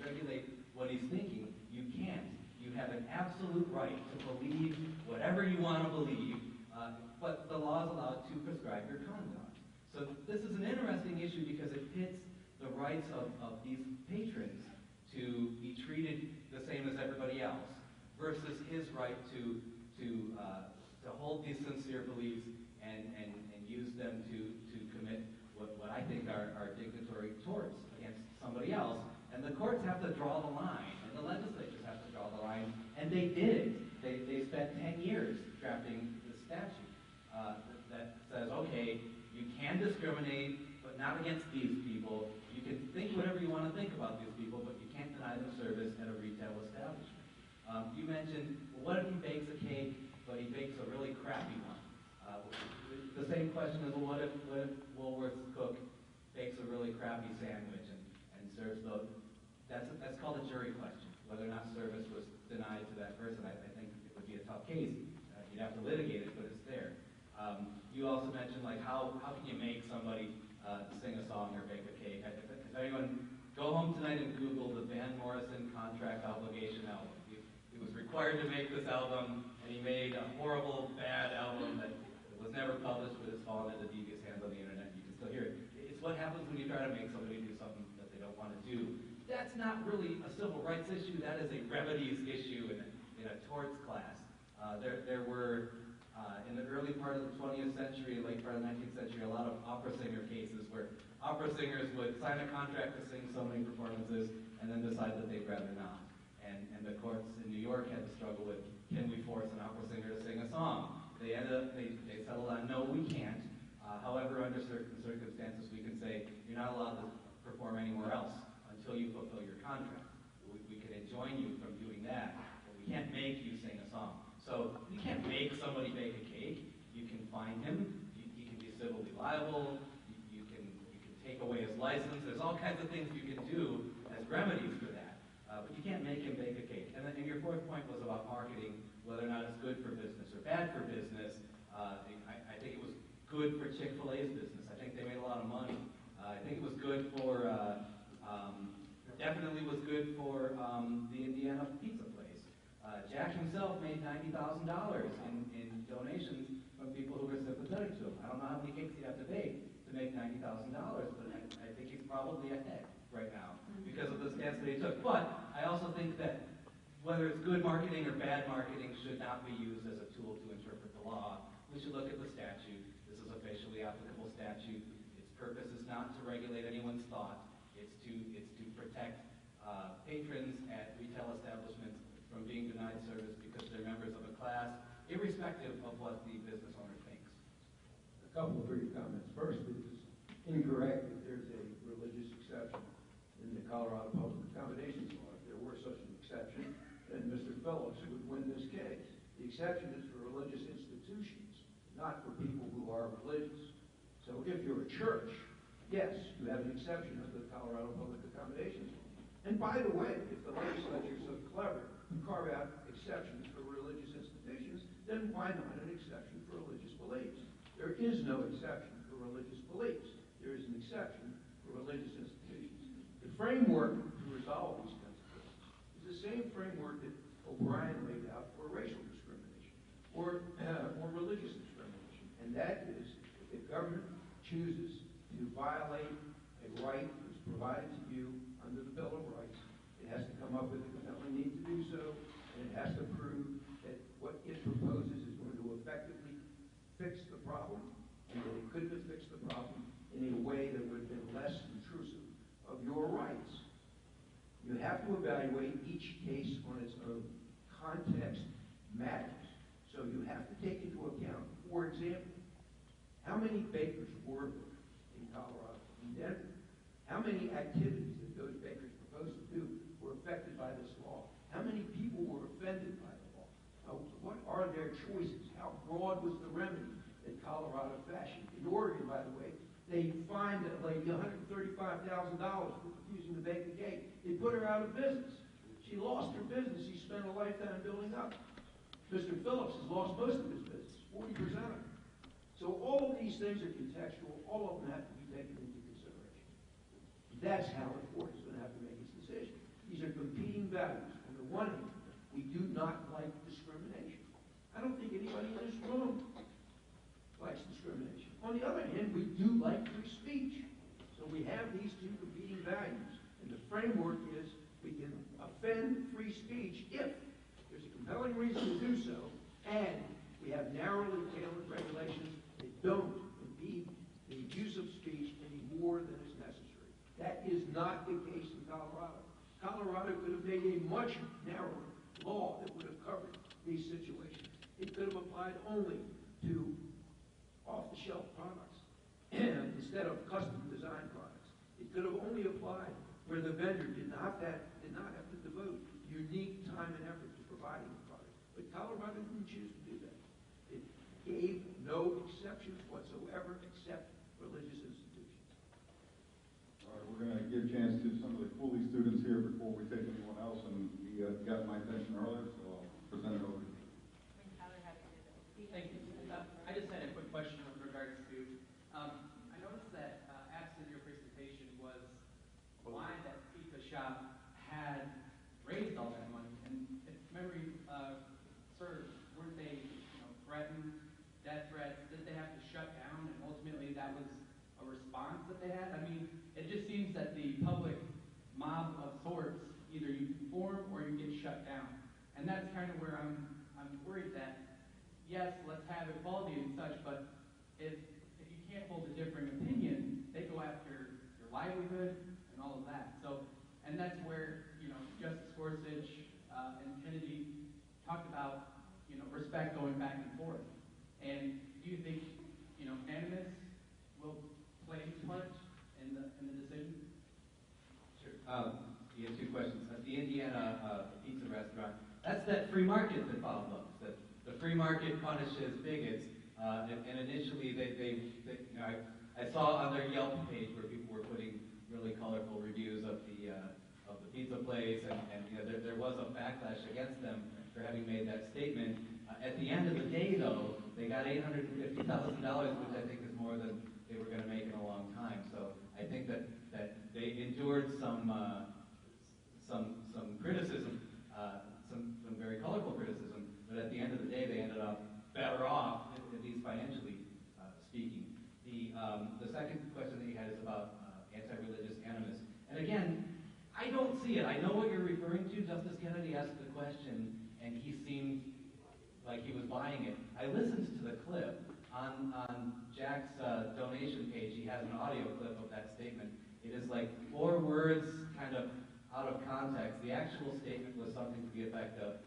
regulate what he's thinking. You can't. You have an absolute right to believe whatever you want to believe, but the law is allowed to prescribe your conduct. So this is an interesting issue because it pits the rights of these patrons to be treated the same as everybody else, versus his right to hold these sincere beliefs and use them to commit what I think are dignitary torts against somebody else. And the courts have to draw the line, and the legislatures have to draw the line, and they did it. They spent 10 years drafting the statute that says, okay, you can discriminate, but not against these people. You can think whatever you want to think about these people, but you can't deny them service at a retail establishment. You mentioned, well, what if he bakes a cake, but he bakes a really crappy one? The same question is, well, what if Woolworth's cook bakes a really crappy sandwich and serves those? That's called a jury question, whether or not service was denied to that person. I think it would be a tough case. You'd have to litigate it, but it's there. You also mentioned, like, how can you make somebody sing a song or bake a cake? If anyone, go home tonight and Google the Van Morrison Contract Obligation album. He was required to make this album, and he made a horrible, bad album that was never published, but it's fallen into devious hands on the internet. You can still hear it. It's what happens when you try to make somebody do something that they don't want to do. That's not really a civil rights issue. That is a remedies issue in a torts class. There were, in the early part of the 20th century, late part of the 19th century, a lot of opera singer cases where opera singers would sign a contract to sing so many performances and then decide that they'd rather not. And the courts in New York had to struggle with, can we force an opera singer to sing a song? They settled on, no, we can't. However, under certain circumstances, we can say, you're not allowed to perform anywhere else until you fulfill your contract. We can enjoin you from doing that, but we can't make you sing a song. So you can't make somebody bake a cake. You can fine him. He can be civilly liable. You can take away his license. There's all kinds of things you can do as remedies for that. But you can't make him bake a cake. And then your fourth point was about marketing, whether or not it's good for business or bad for business. I think it was good for Chick-fil-A's business. I think they made a lot of money. I think it was good for, definitely was good for the Indiana pizza place. Jack himself made $90,000 in donations from people who were sympathetic to him. I don't know how many cakes you have to bake to make $90,000, but I think he's probably ahead right now because of the stance that he took. But I also think that whether it's good marketing or bad marketing should not be used as a tool to interpret the law. We should look at the statute. This is a facially applicable statute. Its purpose is not to regulate anyone's thought. It's to protect patrons at retail establishments from being denied service because they're members of a class, irrespective of what the business owner thinks. A couple of brief comments. First, it is incorrect that there's a religious exception in the Colorado Public Accommodations Law. If there were such an exception, then Mr. Phillips would win this case. The exception is for religious institutions, not for people who are religious. So if you're a church, yes, you have an exception under the Colorado Public Accommodations Law. And by the way, if the legislature is so clever to carve out exceptions for religious institutions, then why not an exception for religious beliefs? There is no exception for religious beliefs. There is an exception for religious institutions. The framework to resolve these kinds of cases is the same framework that O'Brien laid out for racial discrimination or religious discrimination. And that is, if the government chooses to violate a right that's provided to you under the Bill of Rights, it has to come up with a compelling need to do so, and it has to prove that what it proposes is going to effectively fix the problem, and that it couldn't have fixed the problem in a way that would have been less intrusive of your rights. You have to evaluate each case on its own. Context matters. So you have to take into account, for example, how many bakers were there in Colorado, in Denver? How many activities that those bakers proposed to do were affected by this law? How many people were offended by the law? What are their choices? How broad was the remedy that Colorado fashioned? In Oregon, by the way, they fined a lady $135,000 for refusing to bake a cake. They put her out of business. She lost her business. She spent a lifetime building up. Mr. Phillips has lost most of his business, 40% of it. So all of these things are contextual. All of them have to be taken into consideration. That's how the court is going to have to make its decision. These are competing values. On the one hand, we do not like discrimination. I don't think anybody in this room likes discrimination. On the other hand, we do like free speech. So we have these two competing values, and the framework is we can offend free speech if there's a compelling reason to do so, and we have narrowly tailored regulations that don't impede the use of speech any more than is necessary. That is not the case in Colorado. Colorado could have made a much narrower law that would have covered these situations. It could have applied only to off-the-shelf products instead of custom-designed products. It could have only applied where the vendor did not have to devote unique time and effort to providing the product. But Colorado didn't choose to do that. It gave no exceptions whatsoever except religious institutions. All right, we're going to give a chance to some of the Cooley students here before we take anyone else, and he got my attention earlier, so I'll present it over to you. Thank you. I just had a quick question with regards to, I noticed that absent your presentation was why that pizza shop had raised all that money. And if memory serves, weren't they threatened, death threats? Did they have to shut down? And ultimately that was a response that they had? I mean, it just seems that the public mob of sorts, either you conform or you get shut down. And that's kind of where I'm worried that, yes, let's have equality and such, but if you can't hold a differing opinion, they go after your livelihood and all of that. So, and that's where, Justice Gorsuch and Kennedy talked about, respect going back and forth. And do you think, animus will play a part in the decision? Sure. You have two questions. At the Indiana pizza restaurant, that's that free market that Bob loves. That the free market punishes bigots. And initially, I saw on their Yelp page where people were putting really colorful reviews of the pizza place, and there was a backlash against them for having made that statement. At the end of the day, though, they got $850,000, which I think is more than they were going to make in a long time. So I think that they endured some criticism, some very colorful criticism, but at the end of the day, they ended up better off, at least financially speaking. The second question that you had is about anti-religious animus. And again, I don't see it. I know what you're referring to. Justice Kennedy asked the question, and he seemed like he was buying it. I listened to the clip. On Jack's donation page, he has an audio clip of that statement. It is like 4 words kind of out of context. The actual statement was something to the effect of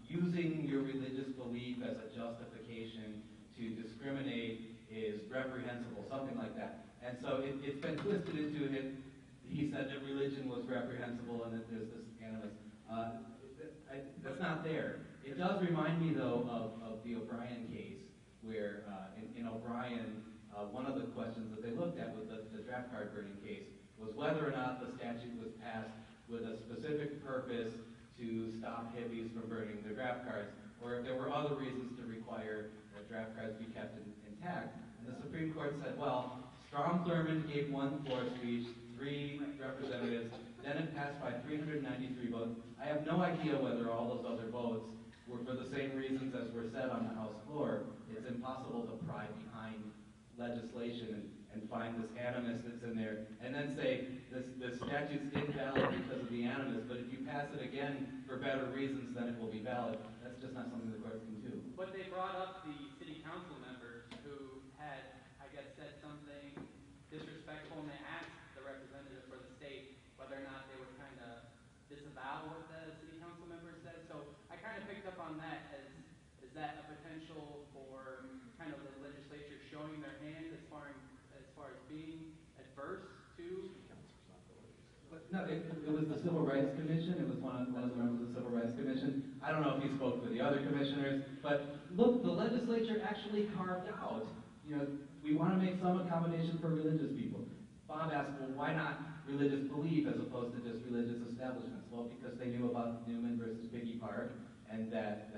using your religious belief as a justification to discriminate is reprehensible, something like that. And so it's been twisted into it. He said that religion was reprehensible and that there's this animus. That's not there. It does remind me, though, of the O'Brien case, where in O'Brien, one of the questions that they looked at was the draft card burning case, was whether or not the statute was passed with a specific purpose to stop hippies from burning their draft cards, or if there were other reasons to require that draft cards be kept intact. And the Supreme Court said, well, Strom Thurmond gave 1-4 speech, 3 representatives, then it passed by 393 votes. I have no idea whether all those other votes were for the same reasons as were said on the House floor. It's impossible to pry behind legislation and find this animus that's in there, and then say this statute's invalid because of the animus, but if you pass it again for better reasons, then it will be valid. That's just not something the court can do. But they brought up the city council members who had, I guess, said something disrespectful, and they asked the representative for the state whether or not they would kind of disavow what the city council member said. So I kind of picked up on that as, is that a potential for kind of the legislature showing their hand as far as being adverse to? No, it was the Civil Rights Commission. It was one of the members of the Civil Rights Commission. I don't know if he spoke for the other commissioners, but look, the legislature actually carved out, we want to make some accommodation for religious people. Bob asked, well, why not religious belief as opposed to just religious establishments? Well, because they knew about Newman versus Piggy Park, and that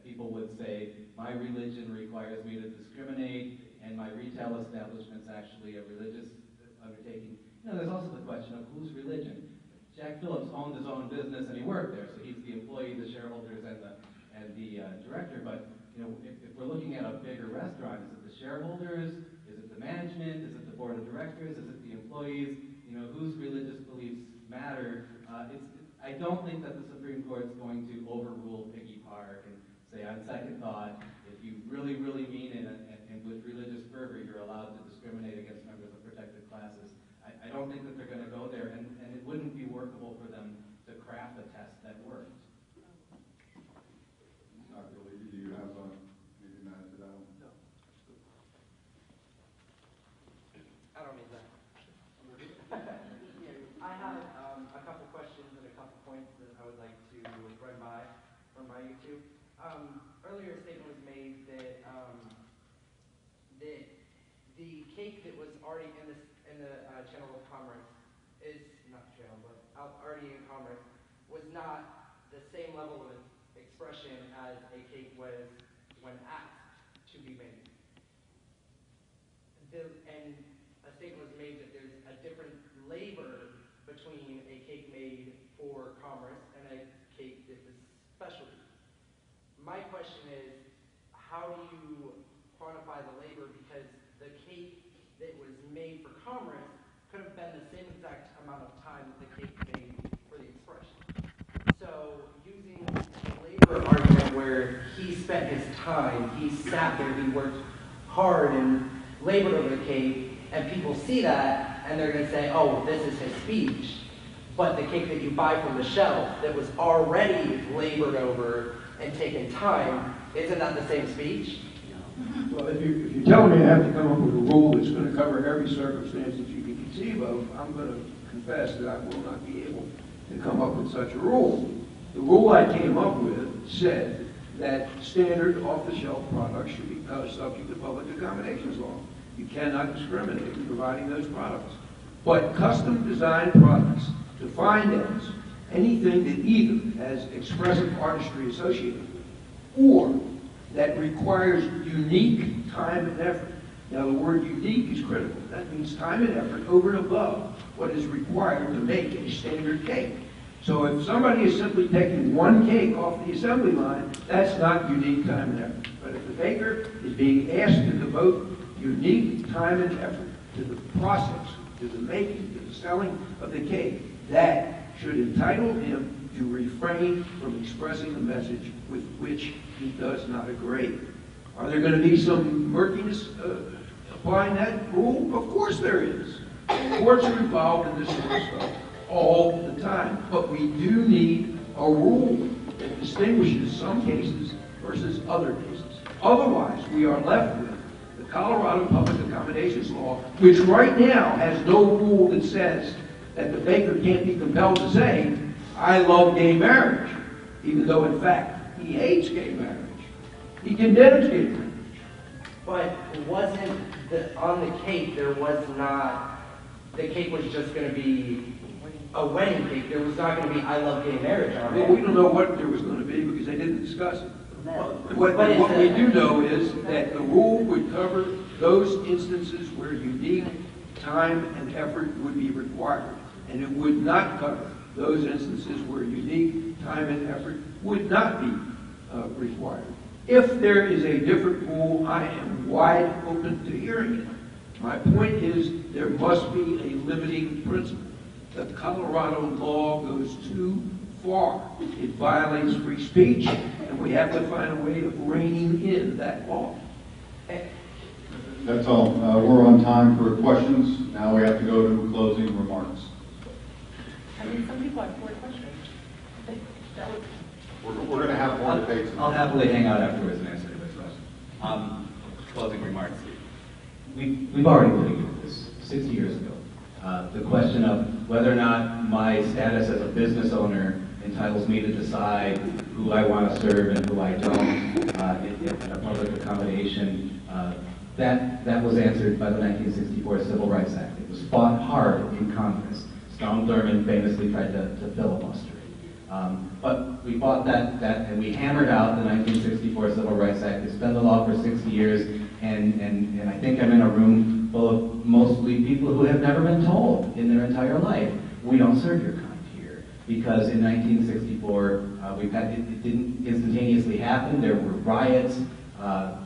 people would say, my religion requires me to discriminate, and my retail establishment's actually a religious undertaking. There's also the question of whose religion. Jack Phillips owned his own business and he worked there, so he's the employee, the shareholders, and the director. But if we're looking at a bigger restaurant, is it the shareholders? Is it the management? Is it the board of directors? Is it the employees? employees, you know, whose religious beliefs matter. I don't think that the Supreme Court is going to overrule Piggy Park and say, on second thought, if you really, really mean it and with religious fervor, you're allowed to discriminate against members of protected classes. I don't think that they're going to go there, and it wouldn't be workable for them to craft a test that worked. Dr. Levy, do you have anything to add to that one? No. I don't need that. I have a couple questions and a couple points that I would like to run by you two. Earlier, a statement was made that that the cake that was already in the channel of commerce is not channel, but already in commerce was not the same level of expression as a cake was when asked to be made. And a statement was made that there's a different labor between a cake made for commerce and a cake that was specialty. My question is, how do you quantify the labor? Because the cake that was made for commerce could have been the same exact amount of time that the cake made for the expression. So using the labor argument where he spent his time, he sat there, he worked hard and labored over the cake, and people see that, and they're going to say, oh, this is his speech. But the cake that you buy from the shelf that was already labored over and taken time, isn't that the same speech? Well, if you tell me I have to come up with a rule that's going to cover every circumstance that you can conceive of, I'm going to confess that I will not be able to come up with such a rule. The rule I came up with said that standard off-the-shelf products should be subject to public accommodations law. You cannot discriminate in providing those products. But custom-designed products, defined as anything that either has expressive artistry associated with it, or that requires unique time and effort. Now, the word unique is critical. That means time and effort over and above what is required to make a standard cake. So if somebody is simply taking one cake off the assembly line, that's not unique time and effort. But if the baker is being asked to devote unique time and effort to the process, to the making, to the selling of the cake, that should entitle him to refrain from expressing the message with which he does not agree. Are there going to be some murkiness applying that rule? Of course there is. Courts are involved in this sort of stuff all the time. But we do need a rule that distinguishes some cases versus other cases. Otherwise, we are left with the Colorado Public Accommodations Law, which right now has no rule that says that the baker can't be compelled to say, I love gay marriage, even though, in fact, he hates gay marriage. He condemns gay marriage. But wasn't on the cake, there was not, the cake was just going to be a wedding cake. There was not going to be, I love gay marriage on it. Well, we don't know what there was going to be because they didn't discuss it. What we do know is that the rule would cover those instances where unique time and effort would be required. And it would not cover those instances where unique time and effort would not be required. If there is a different rule, I am wide open to hearing it. My point is there must be a limiting principle. The Colorado law goes too far. It violates free speech, and we have to find a way of reining in that law. That's all. We're on time for questions. Now we have to go to closing remarks. I mean, some people have 4 questions. We're going to have more debates. I'll happily hang out afterwards and answer everybody's questions. Closing remarks. We've already litigated this 6 years ago. The question of whether or not my status as a business owner entitles me to decide who I want to serve and who I don't in a public accommodation, that was answered by the 1964 Civil Rights Act. It was fought hard in Congress. Strom Thurmond famously tried to filibuster it. But we fought that, and we hammered out the 1964 Civil Rights Act. It's been the law for 60 years, and I think I'm in a room full of mostly people who have never been told in their entire life, we don't serve your kind here. Because in 1964, it didn't instantaneously happen. There were riots,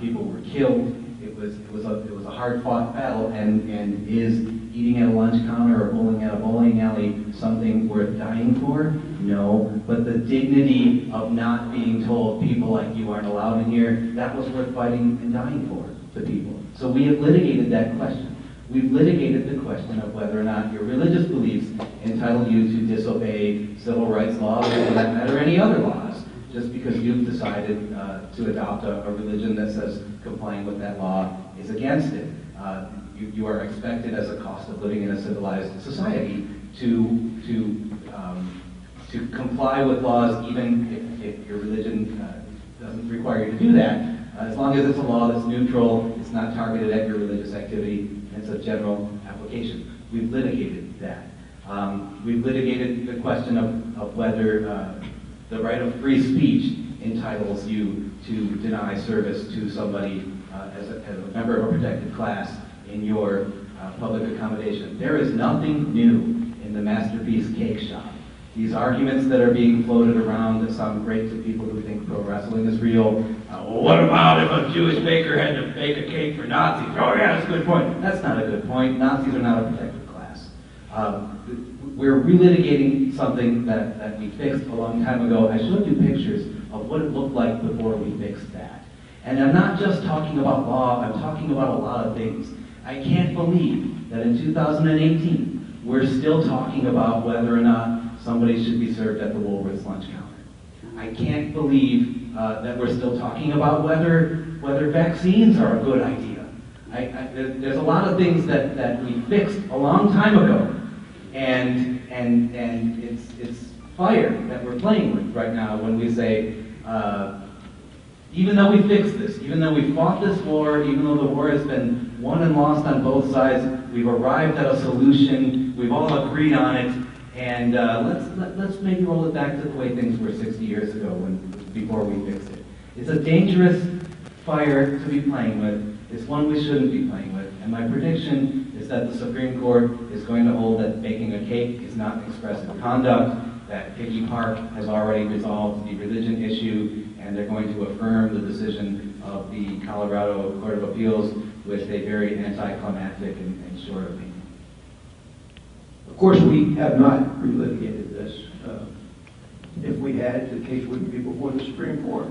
people were killed. It it was a hard-fought battle, and is eating at a lunch counter or bowling at a bowling alley something worth dying for? No, but the dignity of not being told people like you aren't allowed in here, that was worth fighting and dying for the people. So we have litigated that question. We've litigated the question of whether or not your religious beliefs entitle you to disobey civil rights laws, or for that matter, any other laws, just because you've decided to adopt a religion that says complying with that law is against it. You are expected, as a cost of living in a civilized society, to comply with laws, even if your religion doesn't require you to do that, as long as it's a law that's neutral, it's not targeted at your religious activity, and it's a general application. We've litigated that. We've litigated the question of whether the right of free speech entitles you to deny service to somebody as a member of a protected class in your public accommodation. There is nothing new in the Masterpiece Cake Shop. These arguments that are being floated around that sound great to people who think pro wrestling is real. Well, what about if a Jewish baker had to bake a cake for Nazis? Oh yeah, that's a good point. That's not a good point. Nazis are not a protected class. We're relitigating something that we fixed a long time ago. I showed you pictures of what it looked like before we fixed that. And I'm not just talking about law, I'm talking about a lot of things. I can't believe that in 2018, we're still talking about whether or not somebody should be served at the Woolworth's lunch counter. I can't believe that we're still talking about whether vaccines are a good idea. There's a lot of things that we fixed a long time ago, and it's fire that we're playing with right now when we say, even though we fixed this, even though we fought this war, even though the war has been won and lost on both sides, we've arrived at a solution, we've all agreed on it, and let's maybe roll it back to the way things were 60 years ago before we fixed it. It's a dangerous fire to be playing with. It's one we shouldn't be playing with. And my prediction is that the Supreme Court is going to hold that baking a cake is not expressive conduct, that Piggy Park has already resolved the religion issue, and they're going to affirm the decision of the Colorado Court of Appeals with a very anticlimactic and short opinion. Of course, we have not relitigated this. If we had, the case wouldn't be before the Supreme Court.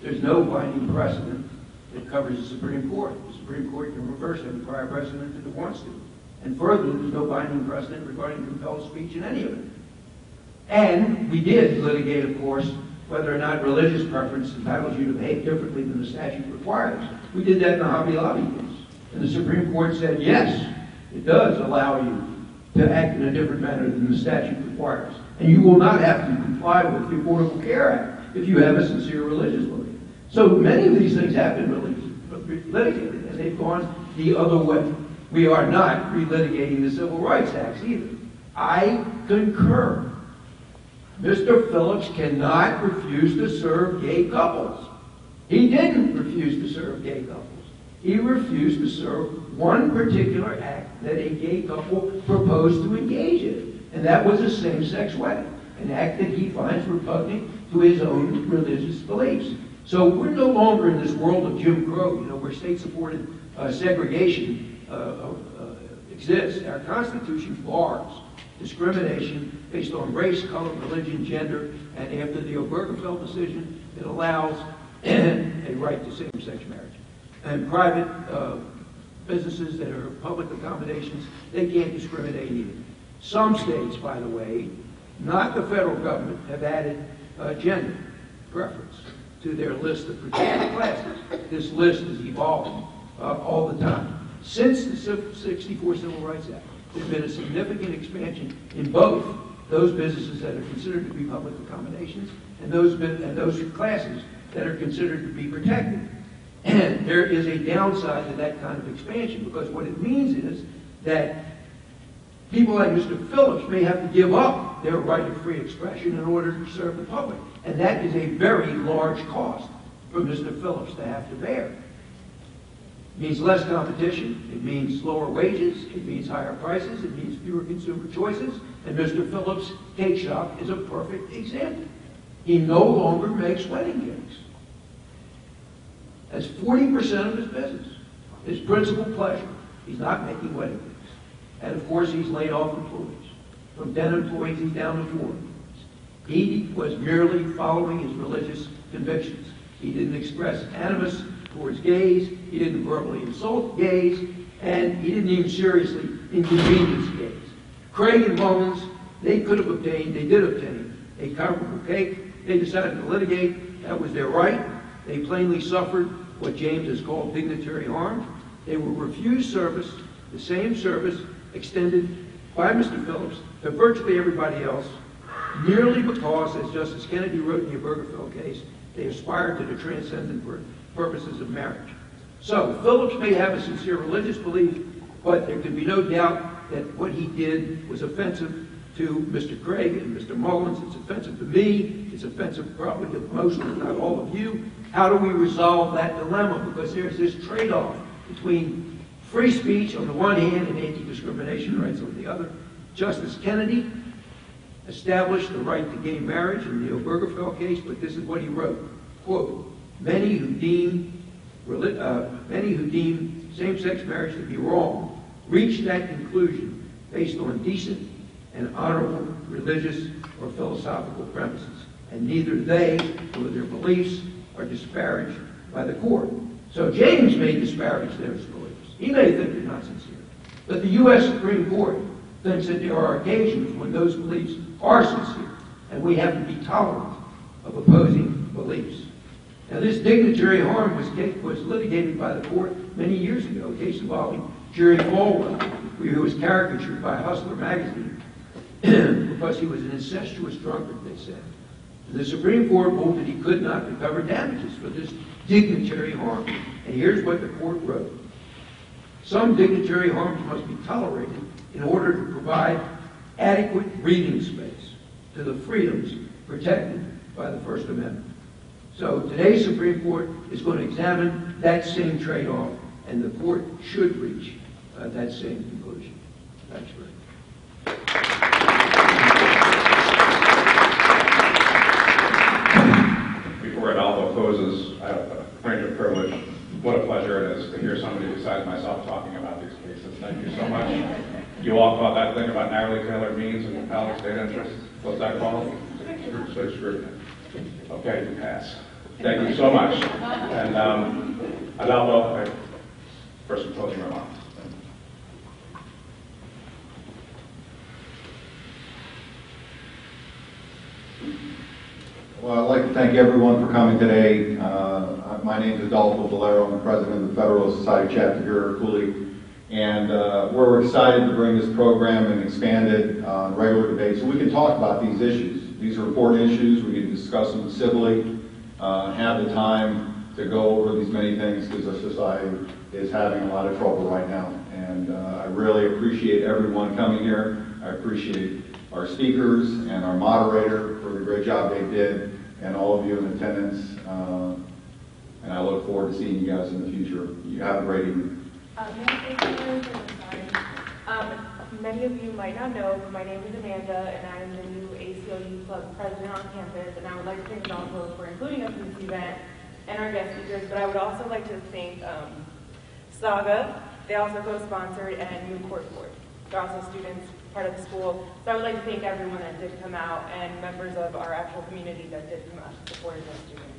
There's no binding precedent that covers the Supreme Court. The Supreme Court can reverse any prior precedent if it wants to. And further, there's no binding precedent regarding compelled speech in any of it. And we did litigate, of course, whether or not religious preference entitles you to behave differently than the statute requires. We did that in the Hobby Lobby case. And the Supreme Court said, yes, it does allow you to act in a different manner than the statute requires. And you will not have to comply with the Affordable Care Act if you have a sincere religious belief. So many of these things have been litigated, and they've gone the other way. We are not relitigating the Civil Rights Acts either. I concur. Mr. Phillips cannot refuse to serve gay couples. He didn't refuse to serve gay couples. He refused to serve one particular act that a gay couple proposed to engage in, and that was a same-sex wedding, an act that he finds repugnant to his own religious beliefs. So we're no longer in this world of Jim Crow, where state-supported segregation exists. Our Constitution bars discrimination based on race, color, religion, gender, and after the Obergefell decision, it allows a right to same-sex marriage. And private businesses that are public accommodations, they can't discriminate either. Some states, by the way, not the federal government, have added gender preference to their list of protected classes. This list is evolving all the time. Since the 64 Civil Rights Act, there's been a significant expansion in both those businesses that are considered to be public accommodations and those classes that are considered to be protected. And there is a downside to that kind of expansion, because what it means is that people like Mr. Phillips may have to give up their right of free expression in order to serve the public. And that is a very large cost for Mr. Phillips to have to bear. It means less competition, it means lower wages, it means higher prices, it means fewer consumer choices, and Mr. Phillips' cake shop is a perfect example. He no longer makes wedding cakes. That's 40% of his business. His principal pleasure, he's not making wedding rings. And of course, he's laid off employees, from 10 employees down to 4. He was merely following his religious convictions. He didn't express animus towards gays, he didn't verbally insult gays, and he didn't even seriously inconvenience gays. Craig and Mullins, they did obtain a comparable cake. They decided to litigate. That was their right. They plainly suffered what James has called dignitary harm. They were refused service, the same service extended by Mr. Phillips to virtually everybody else, merely because, as Justice Kennedy wrote in the Obergefell case, they aspired to the transcendent purposes of marriage. So Phillips may have a sincere religious belief, but there can be no doubt that what he did was offensive to Mr. Craig and Mr. Mullins. It's offensive to me. It's offensive probably to most, if not all of you. How do we resolve that dilemma? Because there's this trade-off between free speech on the one hand and anti-discrimination rights on the other. Justice Kennedy established the right to gay marriage in the Obergefell case, but this is what he wrote, quote, many who deem same-sex marriage to be wrong reach that conclusion based on decent and honorable religious or philosophical premises, and neither they nor their beliefs are disparaged by the court. So James may disparage those beliefs. He may think they're not sincere. But the U.S. Supreme Court thinks that there are occasions when those beliefs are sincere, and we have to be tolerant of opposing beliefs. Now, this dignitary harm was litigated by the court many years ago, a case involving Jerry Falwell, who was caricatured by Hustler magazine because he was an incestuous drunkard, they said. And the Supreme Court ruled that he could not recover damages for this dignitary harm. And here's what the court wrote. Some dignitary harms must be tolerated in order to provide adequate breathing space to the freedoms protected by the First Amendment. So today's Supreme Court is going to examine that same trade-off, and the court should reach that same conclusion. Thanks very much. Before Adolfo closes, I have a range of privilege. What a pleasure it is to hear somebody besides myself talking about these cases. Thank you so much. You all caught that thing about narrowly tailored means and compelling state interests. What's that called? Strict scrutiny. Okay, you pass. Thank you so much. And Adolfo, for some closing remarks. Well, I'd like to thank everyone for coming today. My name is Adolfo Valero. I'm the president of the Federalist Society chapter here at Cooley. And we're excited to bring this program and expand it on regular debate so we can talk about these issues. These are important issues. We can discuss them civilly, have the time to go over these many things because our society is having a lot of trouble right now. And I really appreciate everyone coming here. I appreciate our speakers and our moderator for the great job they did, and all of you in attendance. And I look forward to seeing you guys in the future. You have a great evening. Many of you might not know, but my name is Amanda, and I'm the new ACLU Club president on campus, and I would like to thank Adolfo for including us in this event and our guest speakers, but I would also like to thank Saga. They also co-sponsored, and New Court Board. They're also students, part of the school. So I would like to thank everyone that did come out and members of our actual community that did come out to support those students.